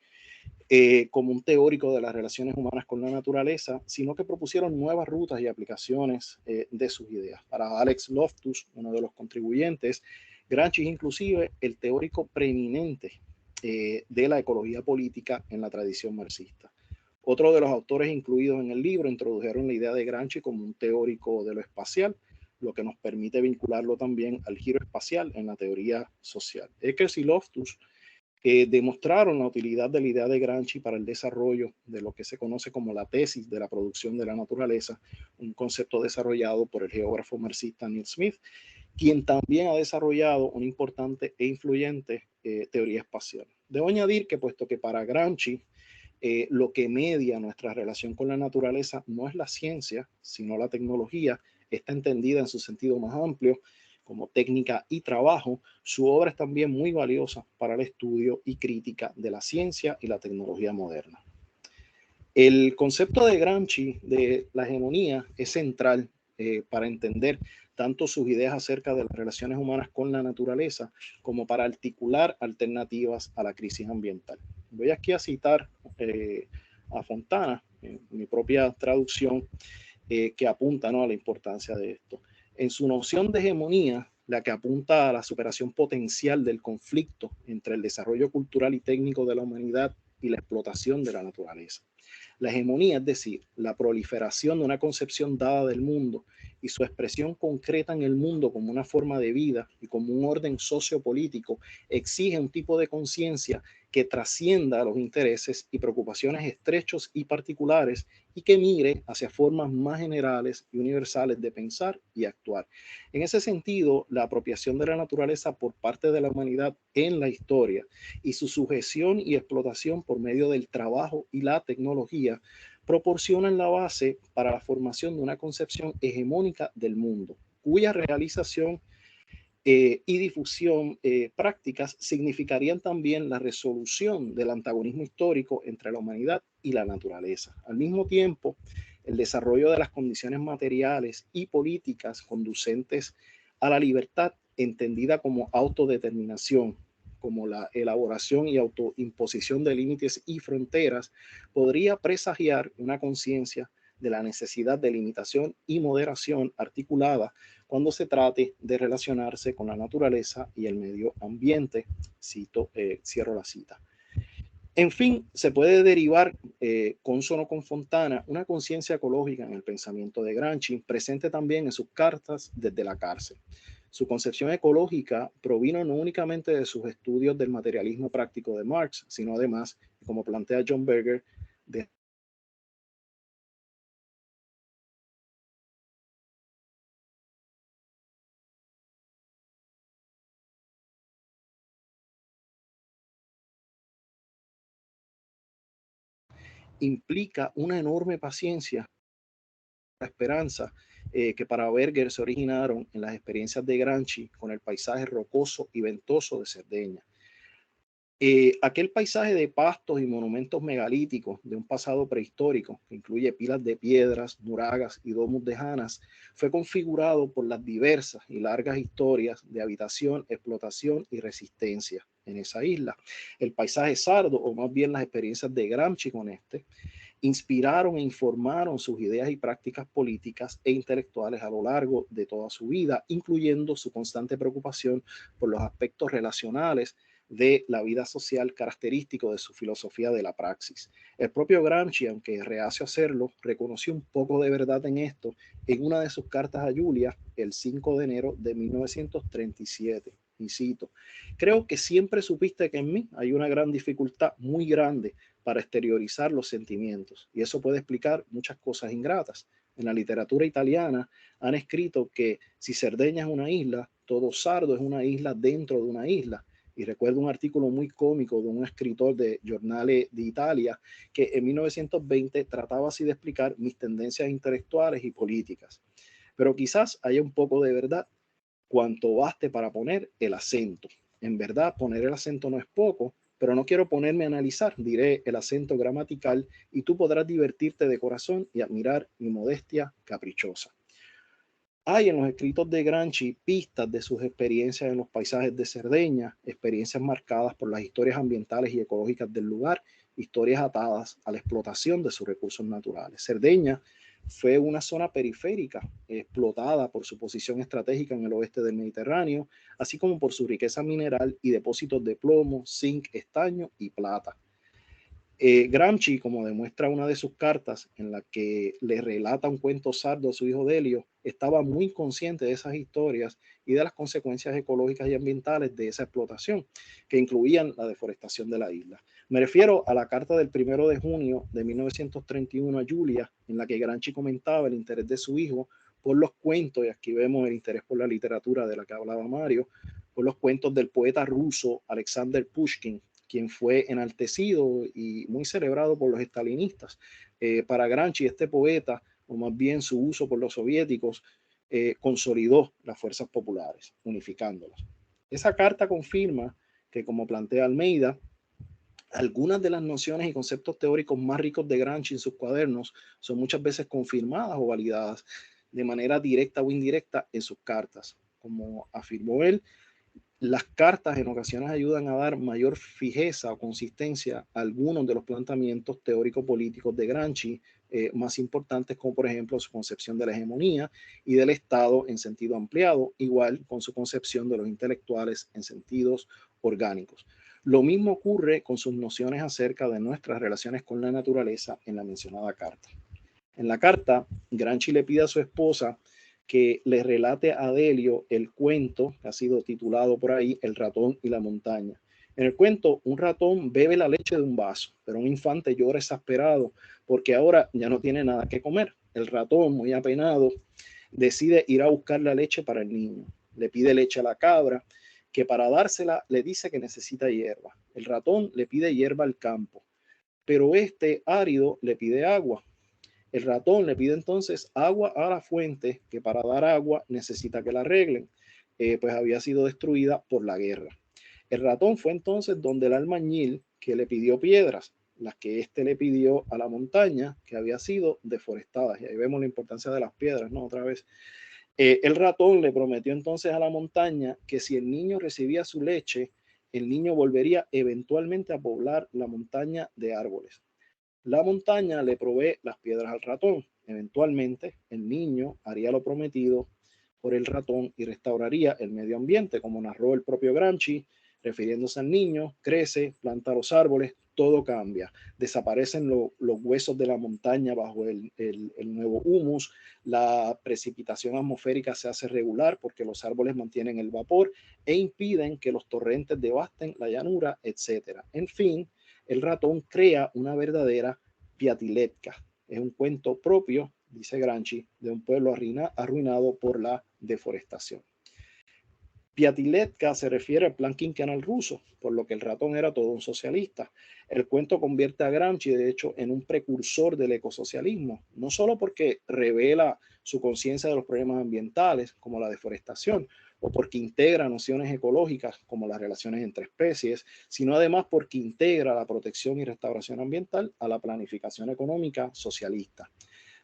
como un teórico de las relaciones humanas con la naturaleza, sino que propusieron nuevas rutas y aplicaciones de sus ideas. Para Alex Loftus, uno de los contribuyentes, Gramsci es inclusive el teórico preeminente de la ecología política en la tradición marxista. Otro de los autores incluidos en el libro introdujeron la idea de Gramsci como un teórico de lo espacial, lo que nos permite vincularlo también al giro espacial en la teoría social. Eckers y Loftus demostraron la utilidad de la idea de Gramsci para el desarrollo de lo que se conoce como la tesis de la producción de la naturaleza, un concepto desarrollado por el geógrafo marxista Neil Smith, quien también ha desarrollado una importante e influyente teoría espacial. Debo añadir que puesto que para Gramsci lo que media nuestra relación con la naturaleza no es la ciencia, sino la tecnología, está entendida en su sentido más amplio como técnica y trabajo, su obra es también muy valiosa para el estudio y crítica de la ciencia y la tecnología moderna. El concepto de Gramsci de la hegemonía es central para entender tanto sus ideas acerca de las relaciones humanas con la naturaleza como para articular alternativas a la crisis ambiental. Voy aquí a citar a Fontana, en mi propia traducción, que apunta, ¿no?, a la importancia de esto. En su noción de hegemonía, la que apunta a la superación potencial del conflicto entre el desarrollo cultural y técnico de la humanidad y la explotación de la naturaleza. La hegemonía, es decir, la proliferación de una concepción dada del mundo y su expresión concreta en el mundo como una forma de vida y como un orden sociopolítico, exige un tipo de conciencia que trascienda a los intereses y preocupaciones estrechos y particulares y que mire hacia formas más generales y universales de pensar y actuar. En ese sentido, la apropiación de la naturaleza por parte de la humanidad en la historia y su sujeción y explotación por medio del trabajo y la tecnología proporcionan la base para la formación de una concepción hegemónica del mundo, cuya realización y difusión prácticas significarían también la resolución del antagonismo histórico entre la humanidad y la naturaleza. Al mismo tiempo, el desarrollo de las condiciones materiales y políticas conducentes a la libertad, entendida como autodeterminación, como la elaboración y autoimposición de límites y fronteras, podría presagiar una conciencia de la necesidad de limitación y moderación articulada cuando se trate de relacionarse con la naturaleza y el medio ambiente. Cierro la cita. En fin, se puede derivar, consono con Fontana, una conciencia ecológica en el pensamiento de Gramsci, presente también en sus cartas desde la cárcel. Su concepción ecológica provino no únicamente de sus estudios del materialismo práctico de Marx, sino además, como plantea John Berger, de implica una enorme paciencia, la esperanza que para Berger se originaron en las experiencias de Gramsci con el paisaje rocoso y ventoso de Cerdeña. Aquel paisaje de pastos y monumentos megalíticos de un pasado prehistórico, que incluye pilas de piedras, nuragas y domus de Janas, fue configurado por las diversas y largas historias de habitación, explotación y resistencia en esa isla. El paisaje sardo, o más bien las experiencias de Gramsci con este, inspiraron e informaron sus ideas y prácticas políticas e intelectuales a lo largo de toda su vida, incluyendo su constante preocupación por los aspectos relacionales de la vida social característico de su filosofía de la praxis. El propio Gramsci, aunque reacio a hacerlo, reconoció un poco de verdad en esto en una de sus cartas a Julia el 5 de enero de 1937. Y cito: creo que siempre supiste que en mí hay una gran dificultad muy grande para exteriorizar los sentimientos, y eso puede explicar muchas cosas ingratas. En la literatura italiana han escrito que si Cerdeña es una isla, todo Sardo es una isla dentro de una isla. Y recuerdo un artículo muy cómico de un escritor de Giornale d'Italia que en 1920 trataba así de explicar mis tendencias intelectuales y políticas. Pero quizás haya un poco de verdad cuanto baste para poner el acento. En verdad, poner el acento no es poco, pero no quiero ponerme a analizar, diré el acento gramatical y tú podrás divertirte de corazón y admirar mi modestia caprichosa. Hay en los escritos de Gramsci pistas de sus experiencias en los paisajes de Cerdeña, experiencias marcadas por las historias ambientales y ecológicas del lugar, historias atadas a la explotación de sus recursos naturales. Cerdeña fue una zona periférica explotada por su posición estratégica en el oeste del Mediterráneo, así como por su riqueza mineral y depósitos de plomo, zinc, estaño y plata. Gramsci, como demuestra una de sus cartas en la que le relata un cuento sardo a su hijo Delio, estaba muy consciente de esas historias y de las consecuencias ecológicas y ambientales de esa explotación, que incluían la deforestación de la isla. Me refiero a la carta del 1 de junio de 1931 a Julia, en la que Gramsci comentaba el interés de su hijo por los cuentos, y aquí vemos el interés por la literatura de la que hablaba Mario, por los cuentos del poeta ruso Alexander Pushkin, quien fue enaltecido y muy celebrado por los estalinistas. Para Gramsci, este poeta, o más bien su uso por los soviéticos, consolidó las fuerzas populares, unificándolas. Esa carta confirma que, como plantea Almeida, algunas de las nociones y conceptos teóricos más ricos de Gramsci en sus cuadernos son muchas veces confirmadas o validadas de manera directa o indirecta en sus cartas. Como afirmó él, las cartas en ocasiones ayudan a dar mayor fijeza o consistencia a algunos de los planteamientos teórico-políticos de Gramsci más importantes, como por ejemplo su concepción de la hegemonía y del Estado en sentido ampliado, igual con su concepción de los intelectuales en sentidos orgánicos. Lo mismo ocurre con sus nociones acerca de nuestras relaciones con la naturaleza en la mencionada carta. En la carta, Gramsci le pide a su esposa que le relate a Delio el cuento que ha sido titulado por ahí El ratón y la montaña. En el cuento, un ratón bebe la leche de un vaso, pero un infante llora exasperado porque ahora ya no tiene nada que comer. El ratón, muy apenado, decide ir a buscar la leche para el niño. Le pide leche a la cabra, que para dársela le dice que necesita hierba. El ratón le pide hierba al campo, pero este árido le pide agua. El ratón le pide entonces agua a la fuente, que para dar agua necesita que la arreglen, pues había sido destruida por la guerra. El ratón fue entonces donde el albañil, que le pidió piedras, las que éste le pidió a la montaña, que había sido deforestada. Y ahí vemos la importancia de las piedras, ¿no? Otra vez. El ratón le prometió entonces a la montaña que si el niño recibía su leche, el niño volvería eventualmente a poblar la montaña de árboles. La montaña le provee las piedras al ratón. Eventualmente, el niño haría lo prometido por el ratón y restauraría el medio ambiente, como narró el propio Gramsci, refiriéndose al niño, crece, planta los árboles, todo cambia. Desaparecen los huesos de la montaña bajo el nuevo humus, la precipitación atmosférica se hace regular porque los árboles mantienen el vapor e impiden que los torrentes devasten la llanura, etc. En fin, el ratón crea una verdadera Piatiletka. Es un cuento propio, dice Gramsci, de un pueblo arruinado por la deforestación. Piatiletka se refiere al plan quinquenal ruso, por lo que el ratón era todo un socialista. El cuento convierte a Gramsci, de hecho, en un precursor del ecosocialismo, no solo porque revela su conciencia de los problemas ambientales, como la deforestación, o porque integra nociones ecológicas, como las relaciones entre especies, sino además porque integra la protección y restauración ambiental a la planificación económica socialista.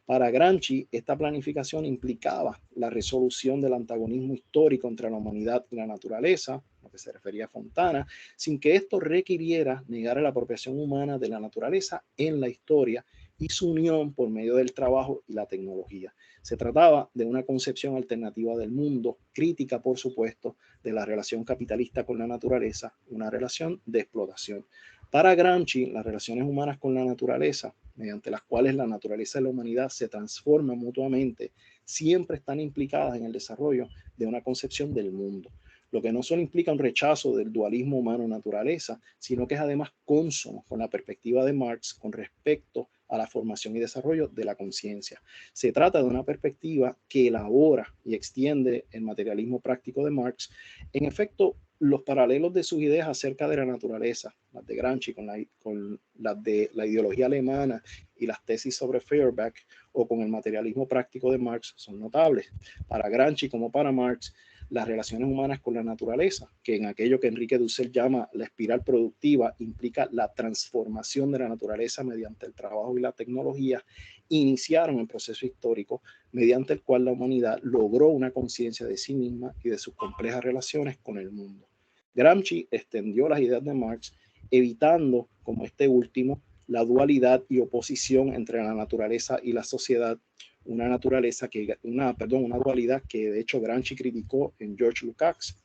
Para Gramsci, esta planificación implicaba la resolución del antagonismo histórico entre la humanidad y la naturaleza, lo que se refería a Fontana, sin que esto requiriera negar la apropiación humana de la naturaleza en la historia y su unión por medio del trabajo y la tecnología. Se trataba de una concepción alternativa del mundo, crítica, por supuesto, de la relación capitalista con la naturaleza, una relación de explotación. Para Gramsci, las relaciones humanas con la naturaleza, mediante las cuales la naturaleza y la humanidad se transforman mutuamente, siempre están implicadas en el desarrollo de una concepción del mundo, lo que no solo implica un rechazo del dualismo humano-naturaleza, sino que es además cónsono con la perspectiva de Marx con respecto a la formación y desarrollo de la conciencia. Se trata de una perspectiva que elabora y extiende el materialismo práctico de Marx. En efecto, los paralelos de sus ideas acerca de la naturaleza, las de Gramsci con las de la ideología alemana y las tesis sobre Feuerbach, o con el materialismo práctico de Marx, son notables. Para Gramsci como para Marx, las relaciones humanas con la naturaleza, que en aquello que Enrique Dussel llama la espiral productiva, implica la transformación de la naturaleza mediante el trabajo y la tecnología, iniciaron el proceso histórico mediante el cual la humanidad logró una conciencia de sí misma y de sus complejas relaciones con el mundo. Gramsci extendió las ideas de Marx, evitando, como este último, la dualidad y oposición entre la naturaleza y la sociedad, una dualidad que de hecho Gramsci criticó en George Lukács,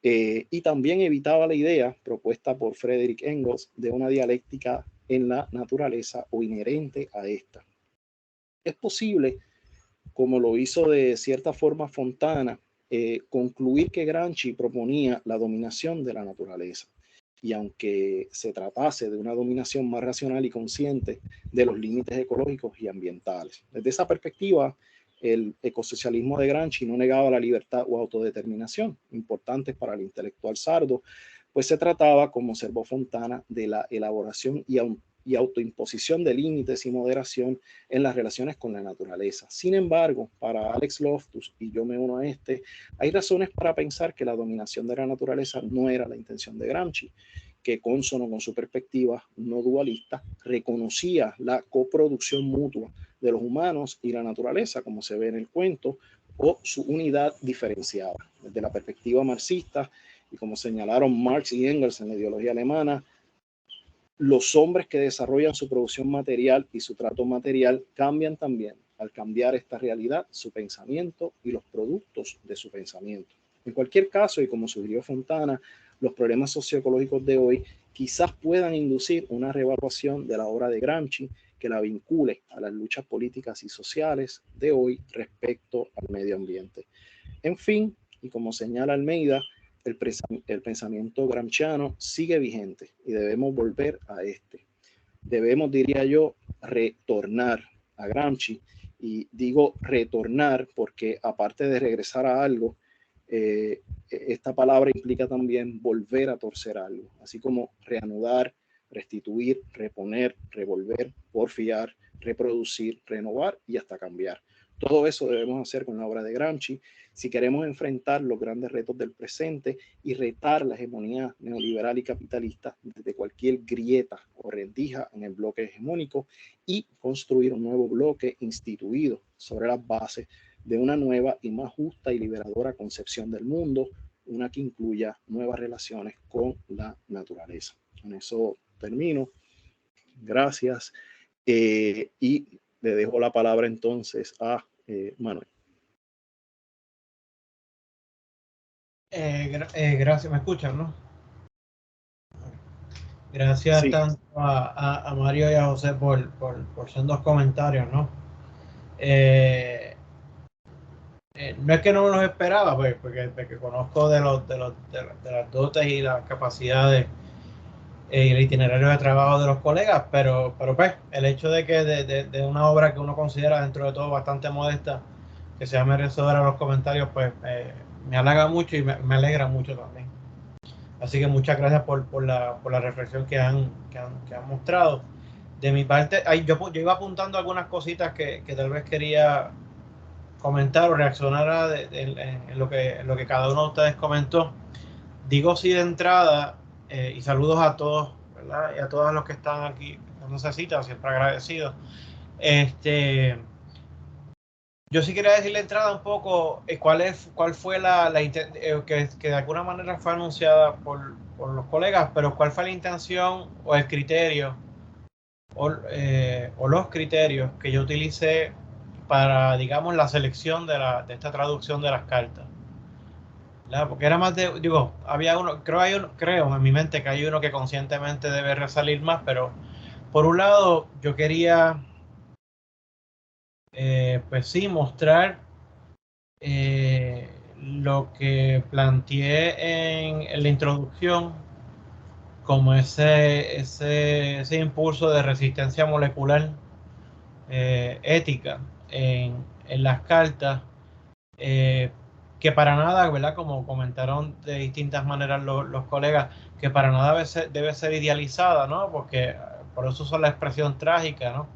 y también evitaba la idea propuesta por Friedrich Engels de una dialéctica en la naturaleza o inherente a esta. Es posible como lo hizo de cierta forma Fontana, concluir que Gramsci proponía la dominación de la naturaleza. Y aunque se tratase de una dominación más racional y consciente de los límites ecológicos y ambientales. Desde esa perspectiva, el ecosocialismo de Gramsci no negaba la libertad o autodeterminación, importantes para el intelectual sardo, pues se trataba, como observó Fontana, de la elaboración y autoimposición de límites y moderación en las relaciones con la naturaleza. Sin embargo, para Alex Loftus, y yo me uno a este, hay razones para pensar que la dominación de la naturaleza no era la intención de Gramsci, que consono con su perspectiva no dualista, reconocía la coproducción mutua de los humanos y la naturaleza, como se ve en el cuento, o su unidad diferenciada. Desde la perspectiva marxista, y como señalaron Marx y Engels en la ideología alemana, los hombres que desarrollan su producción material y su trato material cambian también al cambiar esta realidad, su pensamiento y los productos de su pensamiento. En cualquier caso, y como sugirió Fontana, los problemas socioecológicos de hoy quizás puedan inducir una reevaluación de la obra de Gramsci que la vincule a las luchas políticas y sociales de hoy respecto al medio ambiente. En fin, y como señala Almeida, el pensamiento gramsciano sigue vigente y debemos volver a este. Debemos, diría yo, retornar a Gramsci, y digo retornar porque aparte de regresar a algo, esta palabra implica también volver a torcer algo, así como reanudar, restituir, reponer, revolver, porfiar, reproducir, renovar y hasta cambiar. Todo eso debemos hacer con la obra de Gramsci si queremos enfrentar los grandes retos del presente y retar la hegemonía neoliberal y capitalista desde cualquier grieta o rendija en el bloque hegemónico y construir un nuevo bloque instituido sobre las bases de una nueva y más justa y liberadora concepción del mundo, una que incluya nuevas relaciones con la naturaleza. Con eso termino. Gracias. Y le dejo la palabra entonces a Manuel. Gracias, me escuchan, ¿no? Gracias sí. Tanto a Mario y a José por sendos comentarios, ¿no? No es que no me los esperaba, pues, porque conozco de las dotes y las capacidades y el itinerario de trabajo de los colegas, pero pues el hecho de que de una obra que uno considera dentro de todo bastante modesta, que sea merecedora de los comentarios, pues me halaga mucho y me alegra mucho también. Así que muchas gracias por la reflexión que han mostrado. De mi parte, yo iba apuntando algunas cositas que tal vez quería comentar o reaccionar en lo que cada uno de ustedes comentó. Digo sí de entrada, y saludos a todos, ¿verdad? Y a todos los que están aquí dándose cita, siempre agradecidos. Yo sí quería decir de entrada un poco cuál fue que de alguna manera fue anunciada por los colegas, pero cuál fue la intención o el criterio o los criterios que yo utilicé para, digamos, la selección de esta traducción de las cartas. ¿Verdad? Porque era más había uno, creo en mi mente que hay uno que conscientemente debe resalir más, pero por un lado yo quería pues sí mostrar lo que planteé en la introducción como ese impulso de resistencia molecular ética en las cartas, que para nada, ¿verdad? Como comentaron de distintas maneras los colegas, que para nada debe ser idealizada, ¿no? Porque por eso uso la expresión trágica, ¿no?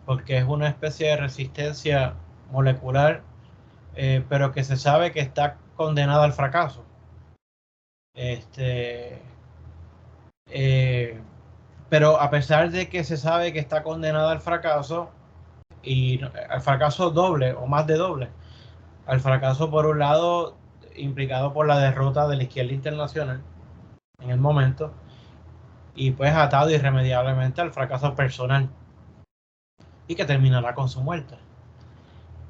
Porque es una especie de resistencia molecular, pero que se sabe que está condenada al fracaso. Pero a pesar de que se sabe que está condenada al fracaso, y al fracaso doble o más de doble, al fracaso por un lado implicado por la derrota de la izquierda internacional en el momento, y pues atado irremediablemente al fracaso personal y que terminará con su muerte.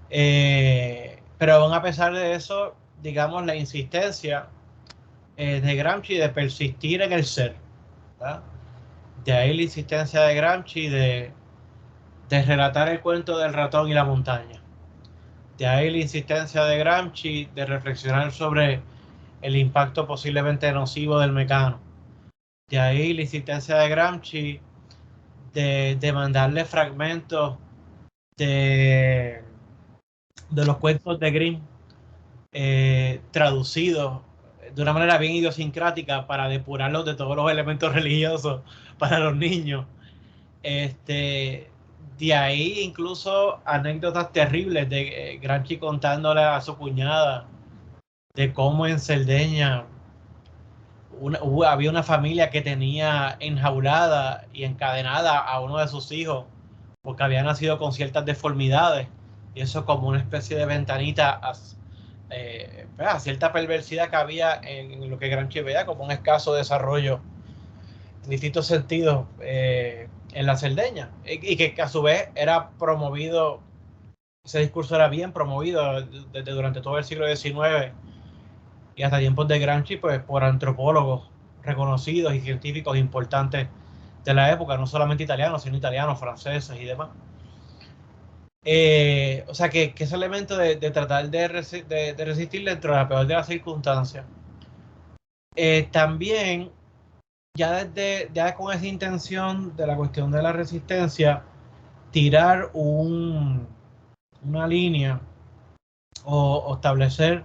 Pero aún a pesar de eso, digamos, la insistencia de Gramsci de persistir en el ser, ¿verdad? De ahí la insistencia de Gramsci de relatar el cuento del ratón y la montaña. De ahí la insistencia de Gramsci de reflexionar sobre el impacto posiblemente nocivo del mecano. De ahí la insistencia de Gramsci de mandarle fragmentos de los cuentos de Grimm traducidos de una manera bien idiosincrática para depurarlos de todos los elementos religiosos para los niños. De ahí incluso anécdotas terribles de Gramsci contándole a su cuñada de cómo en Cerdeña había una familia que tenía enjaulada y encadenada a uno de sus hijos porque había nacido con ciertas deformidades, y eso como una especie de ventanita a cierta perversidad que había en lo que Gramsci veía como un escaso desarrollo en distintos sentidos en la Cerdeña, y que a su vez era promovido, ese discurso era bien promovido desde durante todo el siglo XIX y hasta tiempos de Gramsci, pues por antropólogos reconocidos y científicos importantes de la época, no solamente italianos, sino italianos, franceses y demás. O sea que ese elemento de tratar de resistir dentro de la peor de las circunstancias. También, ya con esa intención de la cuestión de la resistencia, tirar una línea o establecer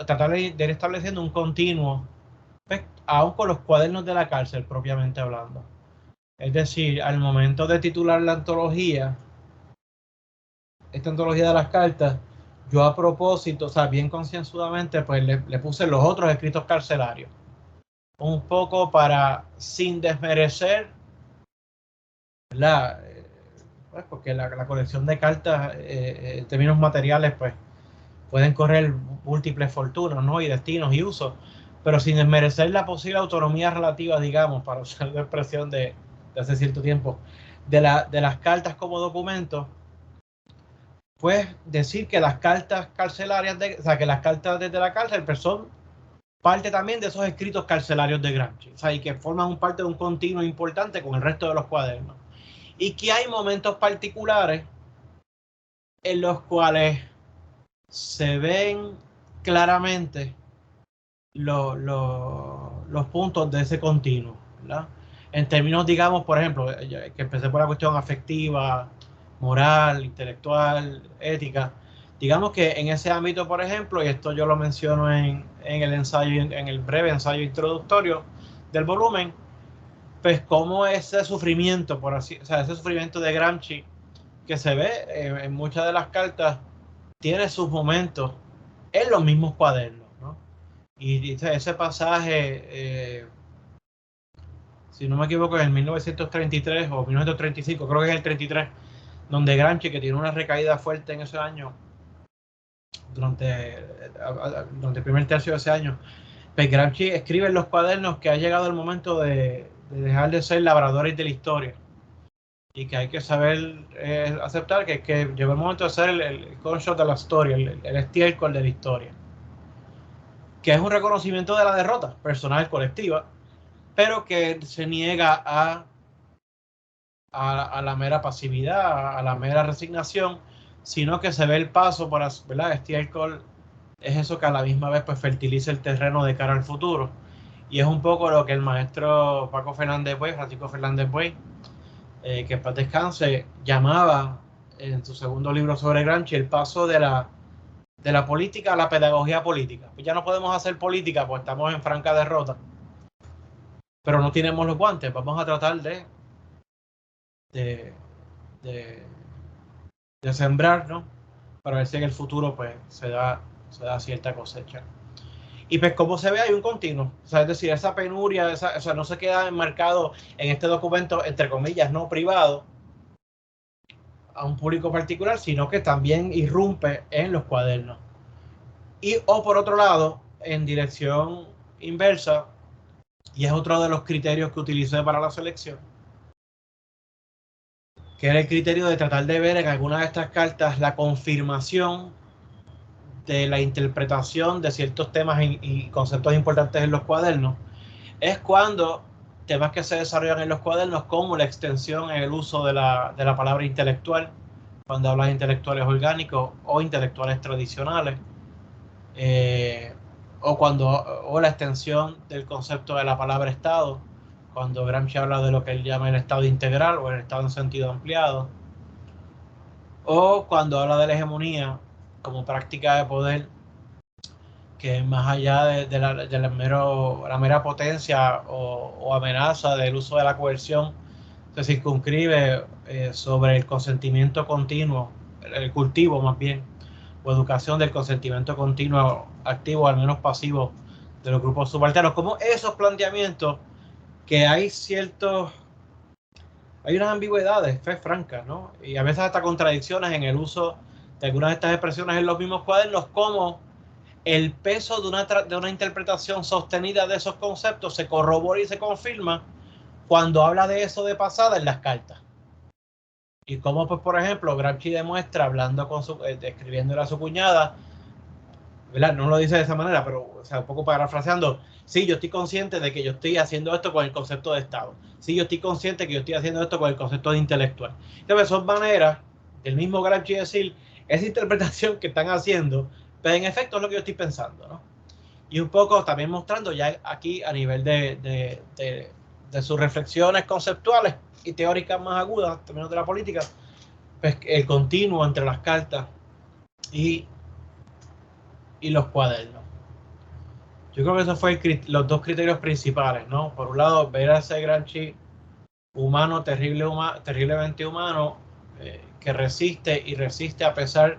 tratar de ir estableciendo un continuo, pues, aún con los cuadernos de la cárcel propiamente hablando. Es decir, al momento de titular la antología, esta antología de las cartas, yo a propósito, o sea, bien concienzudamente, pues le puse los otros escritos carcelarios. Un poco para, sin desmerecer, ¿verdad? Pues porque la colección de cartas en términos materiales, pues, pueden correr múltiples fortunas, ¿no? Y destinos y usos, pero sin desmerecer la posible autonomía relativa, digamos, para usar la expresión de hace cierto tiempo, de las cartas como documentos, pues decir que las cartas carcelarias, o sea, que las cartas desde la cárcel pues son parte también de esos escritos carcelarios de Gramsci, o sea, y que forman parte de un continuo importante con el resto de los cuadernos. Y que hay momentos particulares en los cuales se ven claramente los puntos de ese continuo, ¿verdad? En términos, digamos, por ejemplo, que empecé por la cuestión afectiva, moral, intelectual, ética. Digamos que en ese ámbito, por ejemplo, y esto yo lo menciono en el ensayo, en el breve ensayo introductorio del volumen, pues como ese sufrimiento, por así, o sea, ese sufrimiento de Gramsci que se ve en muchas de las cartas, tiene sus momentos en los mismos cuadernos, ¿no? Y dice ese pasaje, si no me equivoco, es en 1933 o 1935, creo que es el 33, donde Gramsci, que tiene una recaída fuerte en ese año, durante el primer tercio de ese año, pues Gramsci escribe en los cuadernos que ha llegado el momento de dejar de ser labradores de la historia y que hay que saber aceptar que llegó el momento de ser el concho de la historia, el estiércol de la historia, que es un reconocimiento de la derrota personal colectiva, pero que se niega a la mera pasividad, a la mera resignación, sino que se ve el paso para, ¿verdad? Estiércol es eso que a la misma vez pues fertiliza el terreno de cara al futuro, y es un poco lo que el maestro Paco Fernández Buey, Francisco Fernández Buey, que en paz descanse, llamaba en su segundo libro sobre Gramsci el paso de la política a la pedagogía política. Pues ya no podemos hacer política, pues estamos en franca derrota, pero no tenemos los guantes. Vamos a tratar de sembrar, ¿no? Para ver si en el futuro pues se da cierta cosecha. Y pues como se ve, hay un continuo, o sea, es decir, esa penuria, o sea, no se queda enmarcado en este documento, entre comillas, no privado, a un público particular, sino que también irrumpe en los cuadernos. O por otro lado, en dirección inversa, y es otro de los criterios que utilicé para la selección, que era el criterio de tratar de ver en alguna de estas cartas la confirmación de la interpretación de ciertos temas y conceptos importantes en los cuadernos. Es cuando temas que se desarrollan en los cuadernos, como la extensión en el uso de la palabra intelectual, cuando habla de intelectuales orgánicos o intelectuales tradicionales, o la extensión del concepto de la palabra Estado, cuando Gramsci habla de lo que él llama el Estado integral o el Estado en sentido ampliado, o cuando habla de la hegemonía como práctica de poder que más allá de la mera potencia o amenaza del uso de la coerción, se circunscribe sobre el consentimiento continuo, el cultivo más bien, o educación del consentimiento continuo, activo, al menos pasivo, de los grupos subalternos. Como esos planteamientos que hay unas ambigüedades, fe franca, ¿no? Y a veces hasta contradicciones en el uso de algunas de estas expresiones en los mismos cuadernos, como el peso de una interpretación sostenida de esos conceptos se corrobora y se confirma cuando habla de eso de pasada en las cartas. Y como, pues, por ejemplo, Gramsci demuestra, hablando escribiéndole a su cuñada, ¿verdad? No lo dice de esa manera, pero, o sea, un poco parafraseando, sí, yo estoy consciente de que yo estoy haciendo esto con el concepto de Estado. Sí, yo estoy consciente de que yo estoy haciendo esto con el concepto de intelectual. Entonces, son maneras del mismo Gramsci decir, esa interpretación que están haciendo, pero en efecto es lo que yo estoy pensando, ¿no? Y un poco también mostrando ya aquí a nivel de sus reflexiones conceptuales y teóricas más agudas, en términos de la política, pues el continuo entre las cartas y los cuadernos. Yo creo que esos fueron los dos criterios principales, ¿no? Por un lado, ver a ese Gramsci humano, terriblemente humano, que resiste y resiste a pesar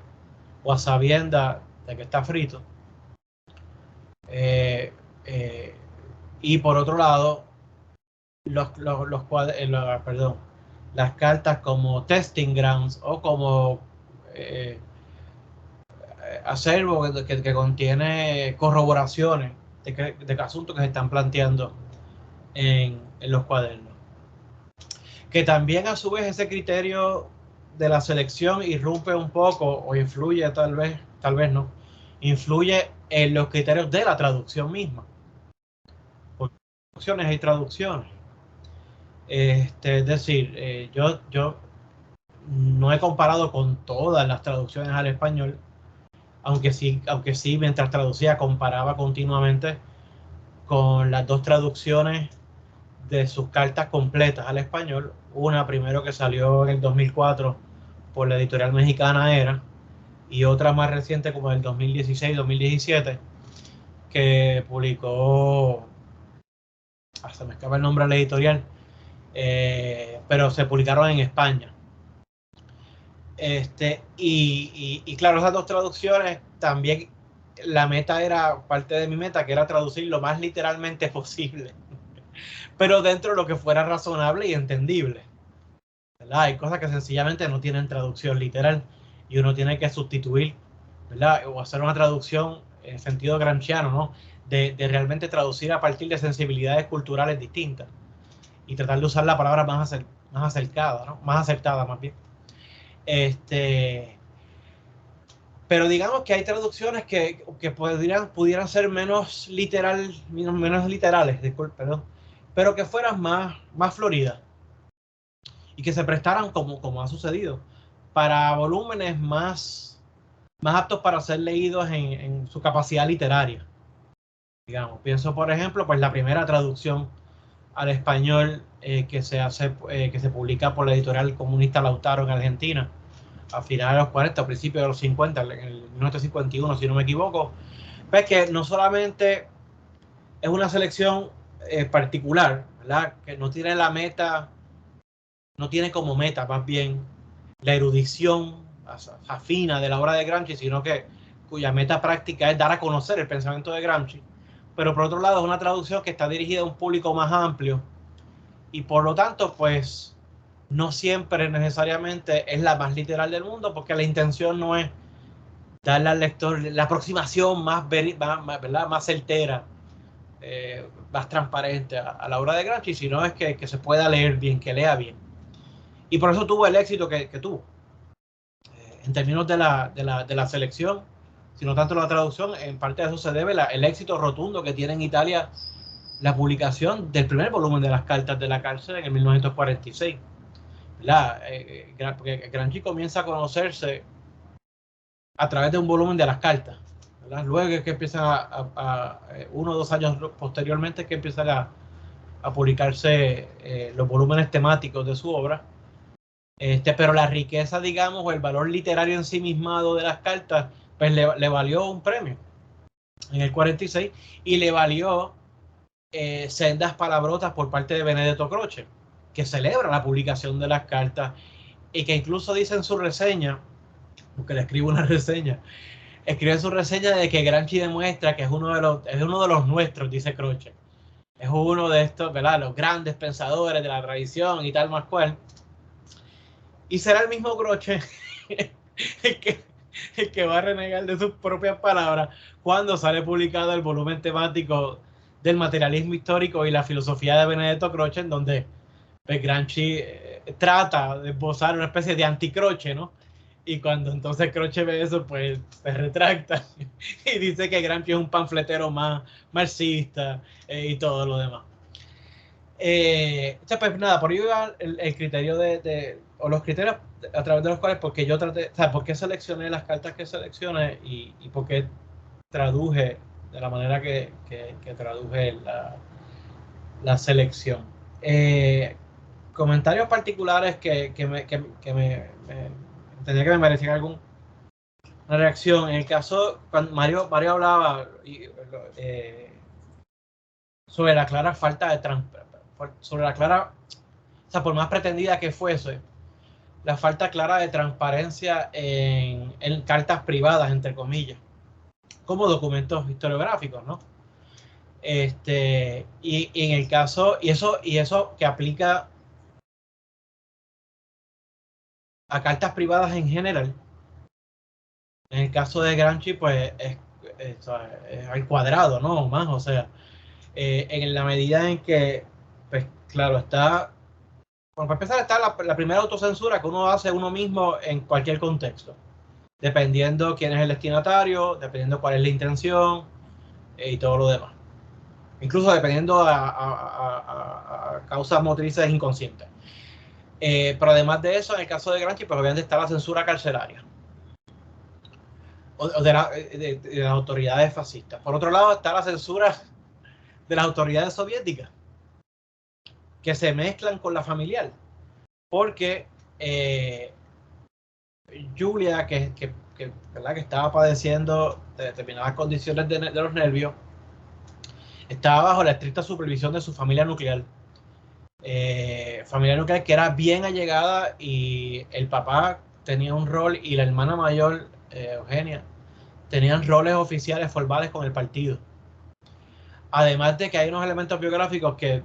o a sabiendas de que está frito. Y por otro lado, las cartas como testing grounds o como acervo que contiene corroboraciones de asuntos que se están planteando en los cuadernos. Que también a su vez ese criterio de la selección irrumpe un poco o influye tal vez no, influye en los criterios de la traducción misma. Porque traducciones hay traducciones. Es decir, yo no he comparado con todas las traducciones al español, aunque sí, mientras traducía comparaba continuamente con las dos traducciones de sus cartas completas al español. Una primero que salió en el 2004 por la editorial mexicana Era, y otra más reciente como el 2016-2017 que publicó, hasta me escapa el nombre de la editorial, pero se publicaron en España. Y claro, esas dos traducciones también, la meta era, parte de mi meta, que era traducir lo más literalmente posible, pero dentro de lo que fuera razonable y entendible, ¿verdad? Hay cosas que sencillamente no tienen traducción literal y uno tiene que sustituir, ¿verdad? O hacer una traducción en sentido gramsciano, ¿no? De realmente traducir a partir de sensibilidades culturales distintas y tratar de usar la palabra más acercada, ¿no? Más acertada, más bien. Pero digamos que hay traducciones que pudieran ser menos literales, perdón, pero que fueran más floridas y que se prestaran, como ha sucedido, para volúmenes más aptos para ser leídos en su capacidad literaria. Digamos, pienso por ejemplo, pues la primera traducción al español que se publica por la editorial comunista Lautaro en Argentina a finales de los 40, a principios de los 50, en el 1951, si no me equivoco, pues que no solamente es una selección particular, ¿verdad? Que no tiene la meta, no tiene como meta más bien la erudición afina de la obra de Gramsci, sino que cuya meta práctica es dar a conocer el pensamiento de Gramsci. Pero por otro lado es una traducción que está dirigida a un público más amplio y por lo tanto pues no siempre necesariamente es la más literal del mundo, porque la intención no es darle al lector la aproximación más certera, más transparente a la obra de Gramsci, sino es que se pueda leer bien, que lea bien. Y por eso tuvo el éxito que tuvo. En términos de la selección, sino tanto la traducción, en parte de eso se debe el éxito rotundo que tiene en Italia la publicación del primer volumen de las cartas de la cárcel en el 1946. ¿verdad? Porque Gramsci comienza a conocerse a través de un volumen de las cartas, ¿verdad? Luego es que empiezan uno o 2 años posteriormente que empiezan a publicarse los volúmenes temáticos de su obra. Pero la riqueza, digamos, o el valor literario ensimismado de las cartas, pues le valió un premio en el 46 y le valió sendas palabrotas por parte de Benedetto Croce, que celebra la publicación de las cartas y que incluso dice en su reseña, porque le escribo una reseña, escribe en su reseña de que Gramsci demuestra que es uno de los nuestros, dice Croce. Es uno de estos, ¿verdad?, los grandes pensadores de la tradición y tal más cual. Y será el mismo Croce el que va a renegar de sus propias palabras cuando sale publicado el volumen temático del materialismo histórico y la filosofía de Benedetto Croce, en donde Gramsci trata de esbozar una especie de anticroce, ¿no? Y cuando entonces Croce ve eso, pues se retracta y dice que Gramsci es un panfletero más marxista y todo lo demás. Pues nada, por ahí va el criterio o los criterios a través de los cuales, porque yo traté, o sea, por qué seleccioné las cartas que seleccioné y por qué traduje de la manera que traduje la selección. Comentarios particulares que tenía que me merecían alguna reacción. En el caso, cuando Mario hablaba sobre la clara falta de sobre la clara, o sea, por más pretendida que fuese, la falta clara de transparencia en cartas privadas, entre comillas, como documentos historiográficos, ¿no? Y en el caso, y eso que aplica a cartas privadas en general, en el caso de Gramsci, pues es al cuadrado, ¿no? Más, o sea, en la medida en que, pues claro, está, bueno, para empezar está la primera autocensura que uno hace uno mismo en cualquier contexto, dependiendo quién es el destinatario, dependiendo cuál es la intención y todo lo demás. Incluso dependiendo a causas motrices inconscientes. Pero además de eso, en el caso de Gramsci, pues obviamente está la censura carcelaria o de las autoridades fascistas. Por otro lado, está la censura de las autoridades soviéticas, que se mezclan con la familiar. Porque Julia, que estaba padeciendo de determinadas condiciones de los nervios, estaba bajo la estricta supervisión de su familia nuclear. Familia nuclear que era bien allegada, y el papá tenía un rol y la hermana mayor, Eugenia, tenían roles oficiales formales con el partido. Además de que hay unos elementos biográficos que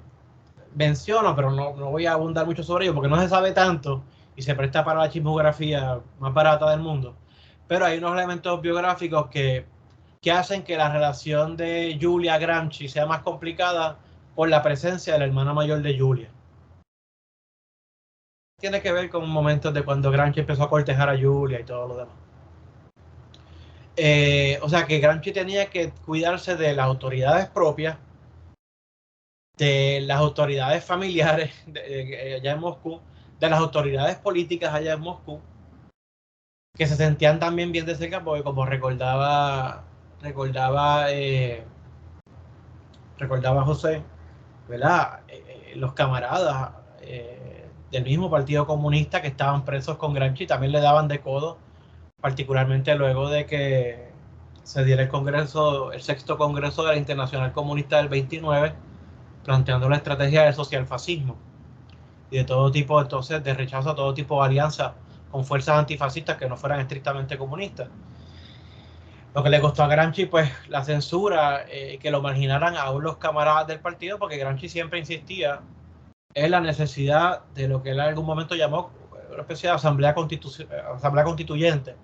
menciono, pero no voy a abundar mucho sobre ello porque no se sabe tanto y se presta para la chismografía más barata del mundo. Pero hay unos elementos biográficos que hacen que la relación de Julia Gramsci sea más complicada por la presencia de la hermana mayor de Julia. Tiene que ver con momentos de cuando Gramsci empezó a cortejar a Julia y todo lo demás. O sea que Gramsci tenía que cuidarse de las autoridades propias, de las autoridades familiares allá en Moscú, de las autoridades políticas allá en Moscú, que se sentían también bien de cerca, porque como recordaba José, ¿verdad? Los camaradas del mismo Partido Comunista que estaban presos con Gramsci también le daban de codo, particularmente luego de que se diera el sexto congreso de la Internacional Comunista del 29, planteando la estrategia del socialfascismo y de todo tipo, entonces, de rechazo a todo tipo de alianza con fuerzas antifascistas que no fueran estrictamente comunistas. Lo que le costó a Gramsci, pues, la censura, que lo marginaran aún los camaradas del partido, porque Gramsci siempre insistía en la necesidad de lo que él en algún momento llamó una especie de asamblea constituyente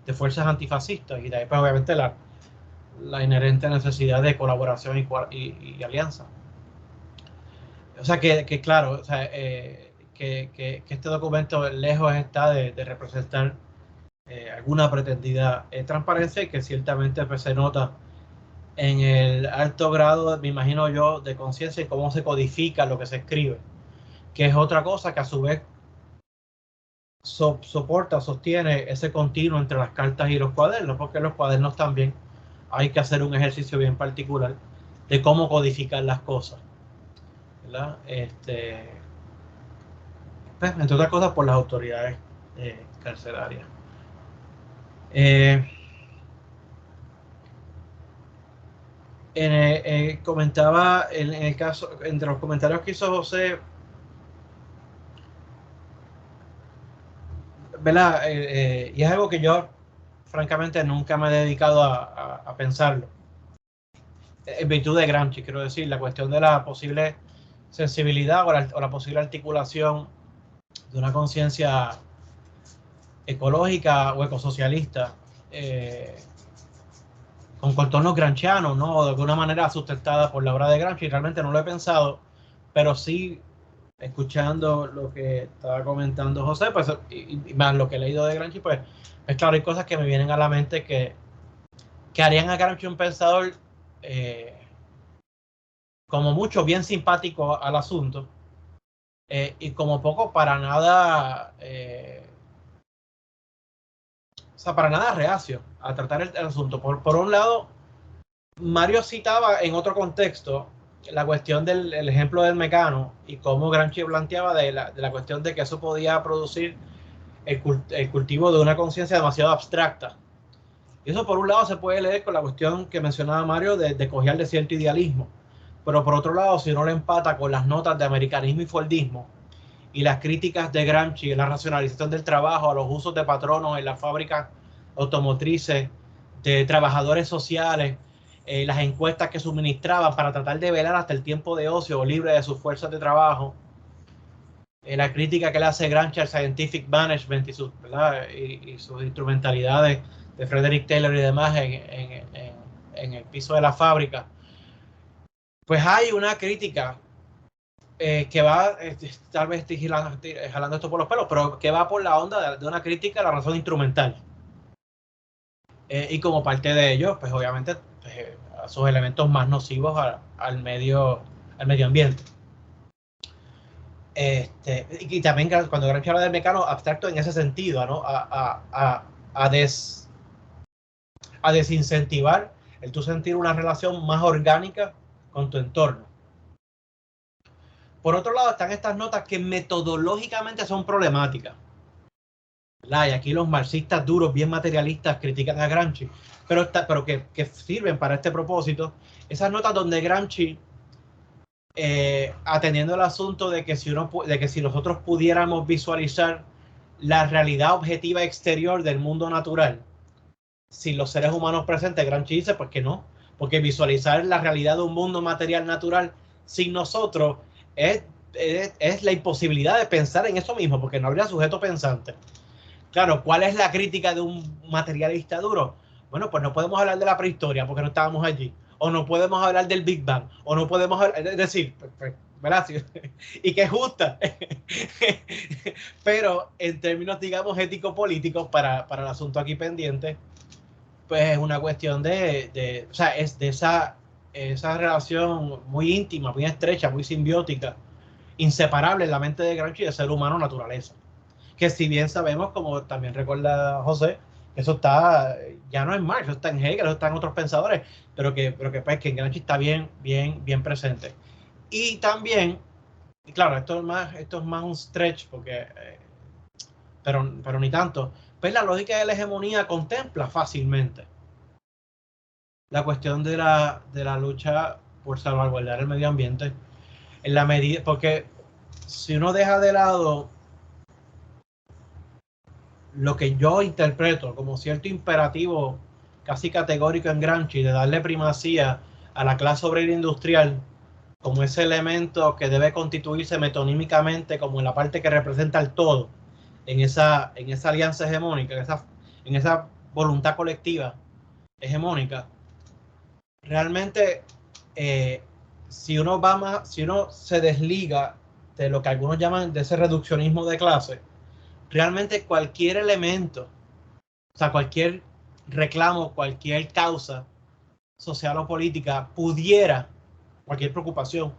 de fuerzas antifascistas, y de ahí, pues, obviamente la inherente necesidad de colaboración y alianza. O sea que claro, o sea, que este documento lejos está de representar alguna pretendida transparencia, y que ciertamente pues, se nota en el alto grado, me imagino yo, de conciencia y cómo se codifica lo que se escribe, que es otra cosa que a su vez sostiene ese continuo entre las cartas y los cuadernos, porque los cuadernos también hay que hacer un ejercicio bien particular de cómo codificar las cosas, ¿verdad? Pues, entre otras cosas por las autoridades carcelarias. Comentaba en el caso, entre los comentarios que hizo José, ¿verdad? Y es algo que yo francamente nunca me he dedicado a pensarlo, en virtud de Gramsci, quiero decir, la cuestión de la posible sensibilidad o la posible articulación de una conciencia ecológica o ecosocialista con contornos gramscianos, ¿no? O de alguna manera sustentada por la obra de Gramsci. Realmente no lo he pensado, pero sí, escuchando lo que estaba comentando José, pues, y más lo que he leído de Gramsci, pues es claro, hay cosas que me vienen a la mente que harían a Gramsci un pensador como mucho bien simpático al asunto y como poco para nada para nada reacio a tratar el asunto. Por un lado, Mario citaba en otro contexto la cuestión del ejemplo del Mecano y cómo Gramsci planteaba de la cuestión de que eso podía producir el cultivo de una conciencia demasiado abstracta. Y eso por un lado se puede leer con la cuestión que mencionaba Mario de cojear de cierto idealismo. Pero por otro lado, si uno lo empata con las notas de americanismo y fordismo y las críticas de Gramsci en la racionalización del trabajo, a los usos de patronos en las fábricas automotrices, de trabajadores sociales, las encuestas que suministraban para tratar de velar hasta el tiempo de ocio libre de sus fuerzas de trabajo, la crítica que le hace Gramsci al scientific management y sus instrumentalidades de Frederick Taylor y demás en el piso de la fábrica, pues hay una crítica que va, tal vez estoy jalando esto por los pelos, pero que va por la onda de una crítica a la razón instrumental. Y como parte de ello, pues obviamente, a sus elementos más nocivos al medio ambiente. Y también cuando Gramsci habla del Mecano, abstracto en ese sentido, ¿no? A desincentivar el tú sentir una relación más orgánica con tu entorno. Por otro lado, están estas notas que metodológicamente son problemáticas. Y aquí los marxistas duros, bien materialistas, critican a Gramsci, pero que sirven para este propósito. Esas notas donde Gramsci, atendiendo el asunto de que si nosotros pudiéramos visualizar la realidad objetiva exterior del mundo natural, sin los seres humanos presentes, Gramsci dice pues que no, porque visualizar la realidad de un mundo material natural sin nosotros es la imposibilidad de pensar en eso mismo, porque no habría sujeto pensante. Claro, ¿cuál es la crítica de un materialista duro? Bueno, pues no podemos hablar de la prehistoria porque no estábamos allí, o no podemos hablar del Big Bang, o no podemos hablar, es decir, ¿verdad? Y que es justa, pero en términos, digamos, ético-políticos para el asunto aquí pendiente, pues es una cuestión o sea, es de esa relación muy íntima, muy estrecha, muy simbiótica, inseparable en la mente de Gramsci de ser humano naturaleza. Que si bien sabemos, como también recuerda José, eso ya no es Marx, eso está en Hegel, eso está en otros pensadores, pero que pues que en Gramsci está bien presente. Y también, y claro, esto es más un stretch, porque pero ni tanto, pues la lógica de la hegemonía contempla fácilmente la cuestión de la lucha por salvaguardar el medio ambiente, en la medida, porque si uno deja de lado lo que yo interpreto como cierto imperativo casi categórico en Gramsci de darle primacía a la clase obrera industrial como ese elemento que debe constituirse metonímicamente como en la parte que representa el todo en esa alianza hegemónica, en esa voluntad colectiva hegemónica, realmente si uno se desliga de lo que algunos llaman de ese reduccionismo de clase, realmente cualquier elemento, o sea, cualquier reclamo, cualquier causa social o política cualquier preocupación,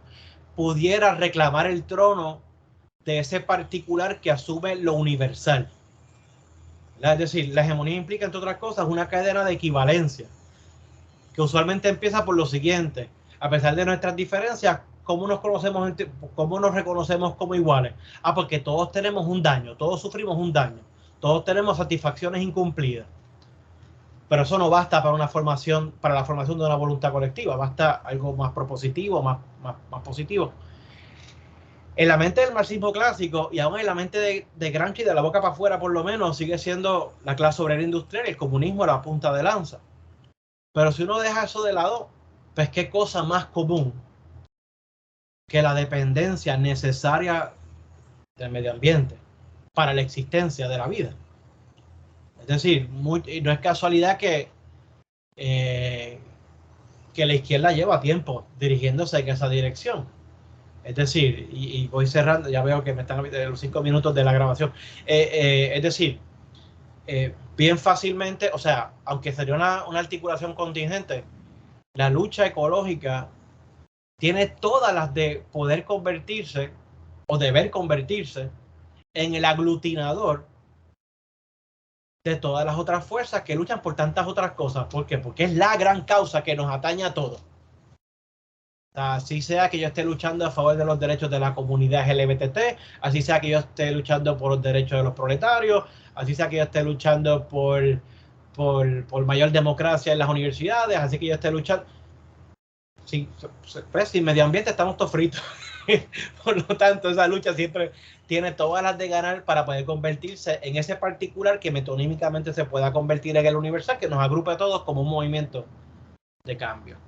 pudiera reclamar el trono de ese particular que asume lo universal. Es decir, la hegemonía implica, entre otras cosas, una cadena de equivalencia, que usualmente empieza por lo siguiente: a pesar de nuestras diferencias, ¿cómo nos reconocemos como iguales? Porque todos tenemos un daño, todos sufrimos un daño, todos tenemos satisfacciones incumplidas. Pero eso no basta para la formación de una voluntad colectiva, basta algo más propositivo, más positivo. En la mente del marxismo clásico, y aún en la mente de Gramsci, de la boca para afuera por lo menos, sigue siendo la clase obrera industrial y el comunismo la punta de lanza. Pero si uno deja eso de lado, pues qué cosa más común que la dependencia necesaria del medio ambiente para la existencia de la vida. Es decir, no es casualidad que la izquierda lleva tiempo dirigiéndose en esa dirección. Es decir, y voy cerrando, ya veo que me están los 5 minutos de la grabación. Es decir, bien fácilmente, o sea, aunque sería una articulación contingente, la lucha ecológica tiene todas las de poder convertirse o deber convertirse en el aglutinador de todas las otras fuerzas que luchan por tantas otras cosas. ¿Por qué? Porque es la gran causa que nos atañe a todos. Así sea que yo esté luchando a favor de los derechos de la comunidad LGBT, así sea que yo esté luchando por los derechos de los proletarios, así sea que yo esté luchando por mayor democracia en las universidades, así que yo esté luchando... Pues sin medio ambiente estamos todos fritos. Por lo tanto, esa lucha siempre tiene todas las de ganar para poder convertirse en ese particular que metonímicamente se pueda convertir en el universal, que nos agrupe a todos como un movimiento de cambio.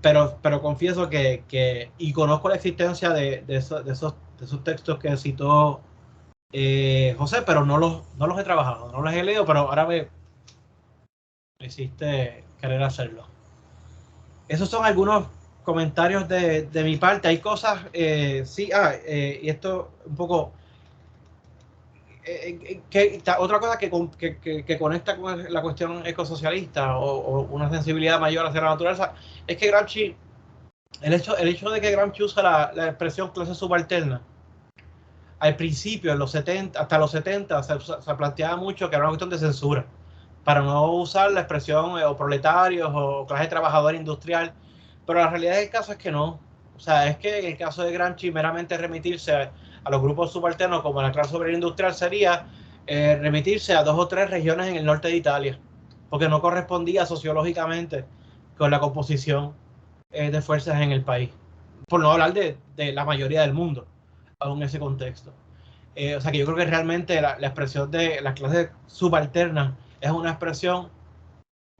Pero confieso que y conozco la existencia de esos textos que citó José, pero no los he trabajado, no los he leído, pero ahora me hiciste querer hacerlo. Esos son algunos comentarios de mi parte. Hay cosas, sí, y esto un poco, otra cosa que conecta con la cuestión ecosocialista o una sensibilidad mayor hacia la naturaleza, es que Gramsci, el hecho de que Gramsci usa la expresión clase subalterna, al principio, en los 70, hasta los 70, se planteaba mucho que era una cuestión de censura, para no usar la expresión o proletarios o clase trabajadora industrial, pero la realidad del caso es que no. O sea, es que en el caso de Gramsci, meramente remitirse a los grupos subalternos como la clase obrera industrial sería remitirse a 2 o 3 regiones en el norte de Italia, porque no correspondía sociológicamente con la composición de fuerzas en el país, por no hablar de la mayoría del mundo, aún en ese contexto. O sea que yo creo que realmente la expresión de las clases subalternas es una expresión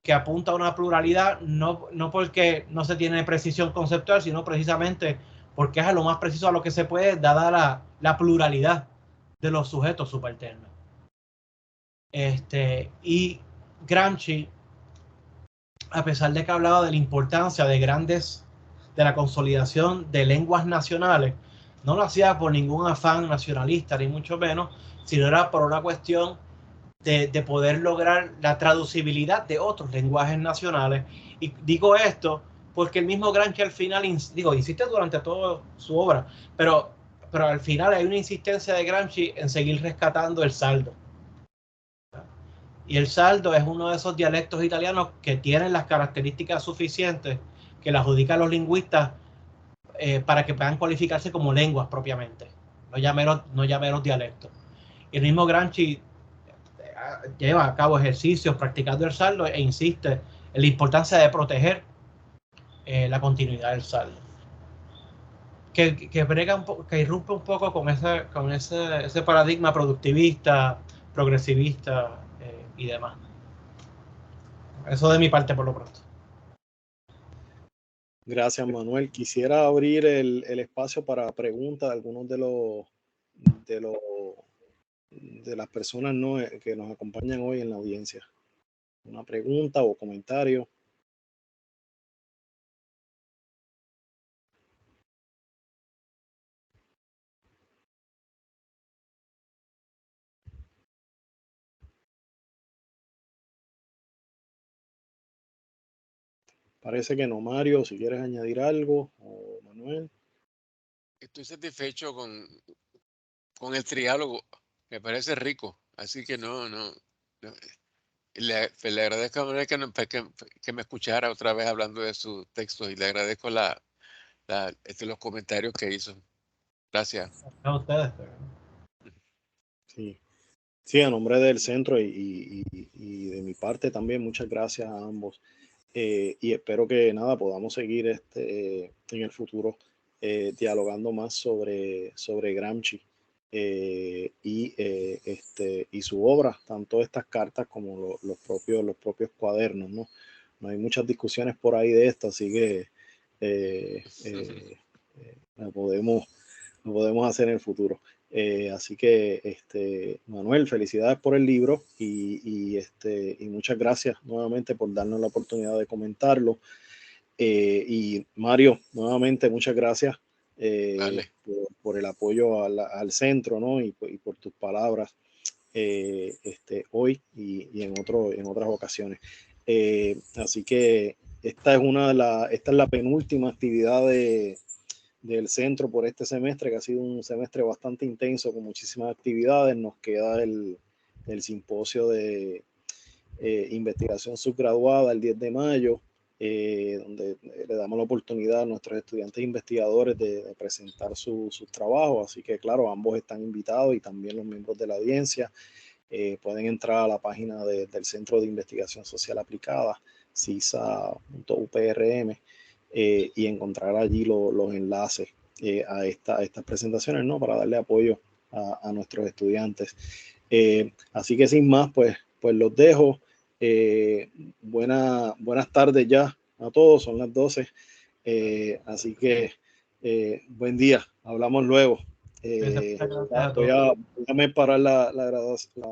que apunta a una pluralidad, no porque no se tiene precisión conceptual, sino precisamente porque es a lo más preciso a lo que se puede, dada la pluralidad de los sujetos subalternos. Y Gramsci, a pesar de que hablaba de la importancia de la consolidación de lenguas nacionales, no lo hacía por ningún afán nacionalista, ni mucho menos, sino era por una cuestión de poder lograr la traducibilidad de otros lenguajes nacionales. Y digo esto porque el mismo Gramsci al final, insiste durante toda su obra, pero al final hay una insistencia de Gramsci en seguir rescatando el saldo. Y el saldo es uno de esos dialectos italianos que tienen las características suficientes que le adjudican los lingüistas para que puedan cualificarse como lenguas propiamente, no llameros dialectos. Y el mismo Gramsci lleva a cabo ejercicios practicando el saldo e insiste en la importancia de proteger la continuidad del saldo. Que irrumpe un poco con ese paradigma productivista, progresivista y demás. Eso de mi parte por lo pronto. Gracias, Manuel. Quisiera abrir el espacio para preguntas de algunos de las personas que nos acompañan hoy en la audiencia. Una pregunta o comentario. Parece que no, Mario, si quieres añadir algo, o Manuel. Estoy satisfecho con el triálogo, me parece rico. Así que no. Le agradezco a Manuel que me escuchara otra vez hablando de su texto y le agradezco los comentarios que hizo. Gracias. A ustedes. Sí. Sí, a nombre del centro y de mi parte también, muchas gracias a ambos. Y espero que nada, podamos seguir en el futuro dialogando más sobre Gramsci y su obra, tanto estas cartas como los propios cuadernos, ¿no? No hay muchas discusiones por ahí de esto, así que lo podemos hacer en el futuro. Así que, Manuel, felicidades por el libro y muchas gracias nuevamente por darnos la oportunidad de comentarlo. Y Mario, nuevamente muchas gracias Vale. por el apoyo al centro, ¿no? Y por tus palabras hoy y en otras ocasiones. Así que esta es la penúltima actividad del centro por este semestre, que ha sido un semestre bastante intenso con muchísimas actividades. Nos queda el simposio de investigación subgraduada el 10 de mayo, donde le damos la oportunidad a nuestros estudiantes investigadores de presentar sus trabajos. Así que, claro, ambos están invitados y también los miembros de la audiencia. Pueden entrar a la página del Centro de Investigación Social Aplicada, cisa.uprm, y encontrar allí los enlaces a estas presentaciones, ¿no? Para darle apoyo a nuestros estudiantes. Así que sin más, pues los dejo. Buenas tardes ya a todos, son las 12. Así que buen día, hablamos luego. Voy a parar la grabación.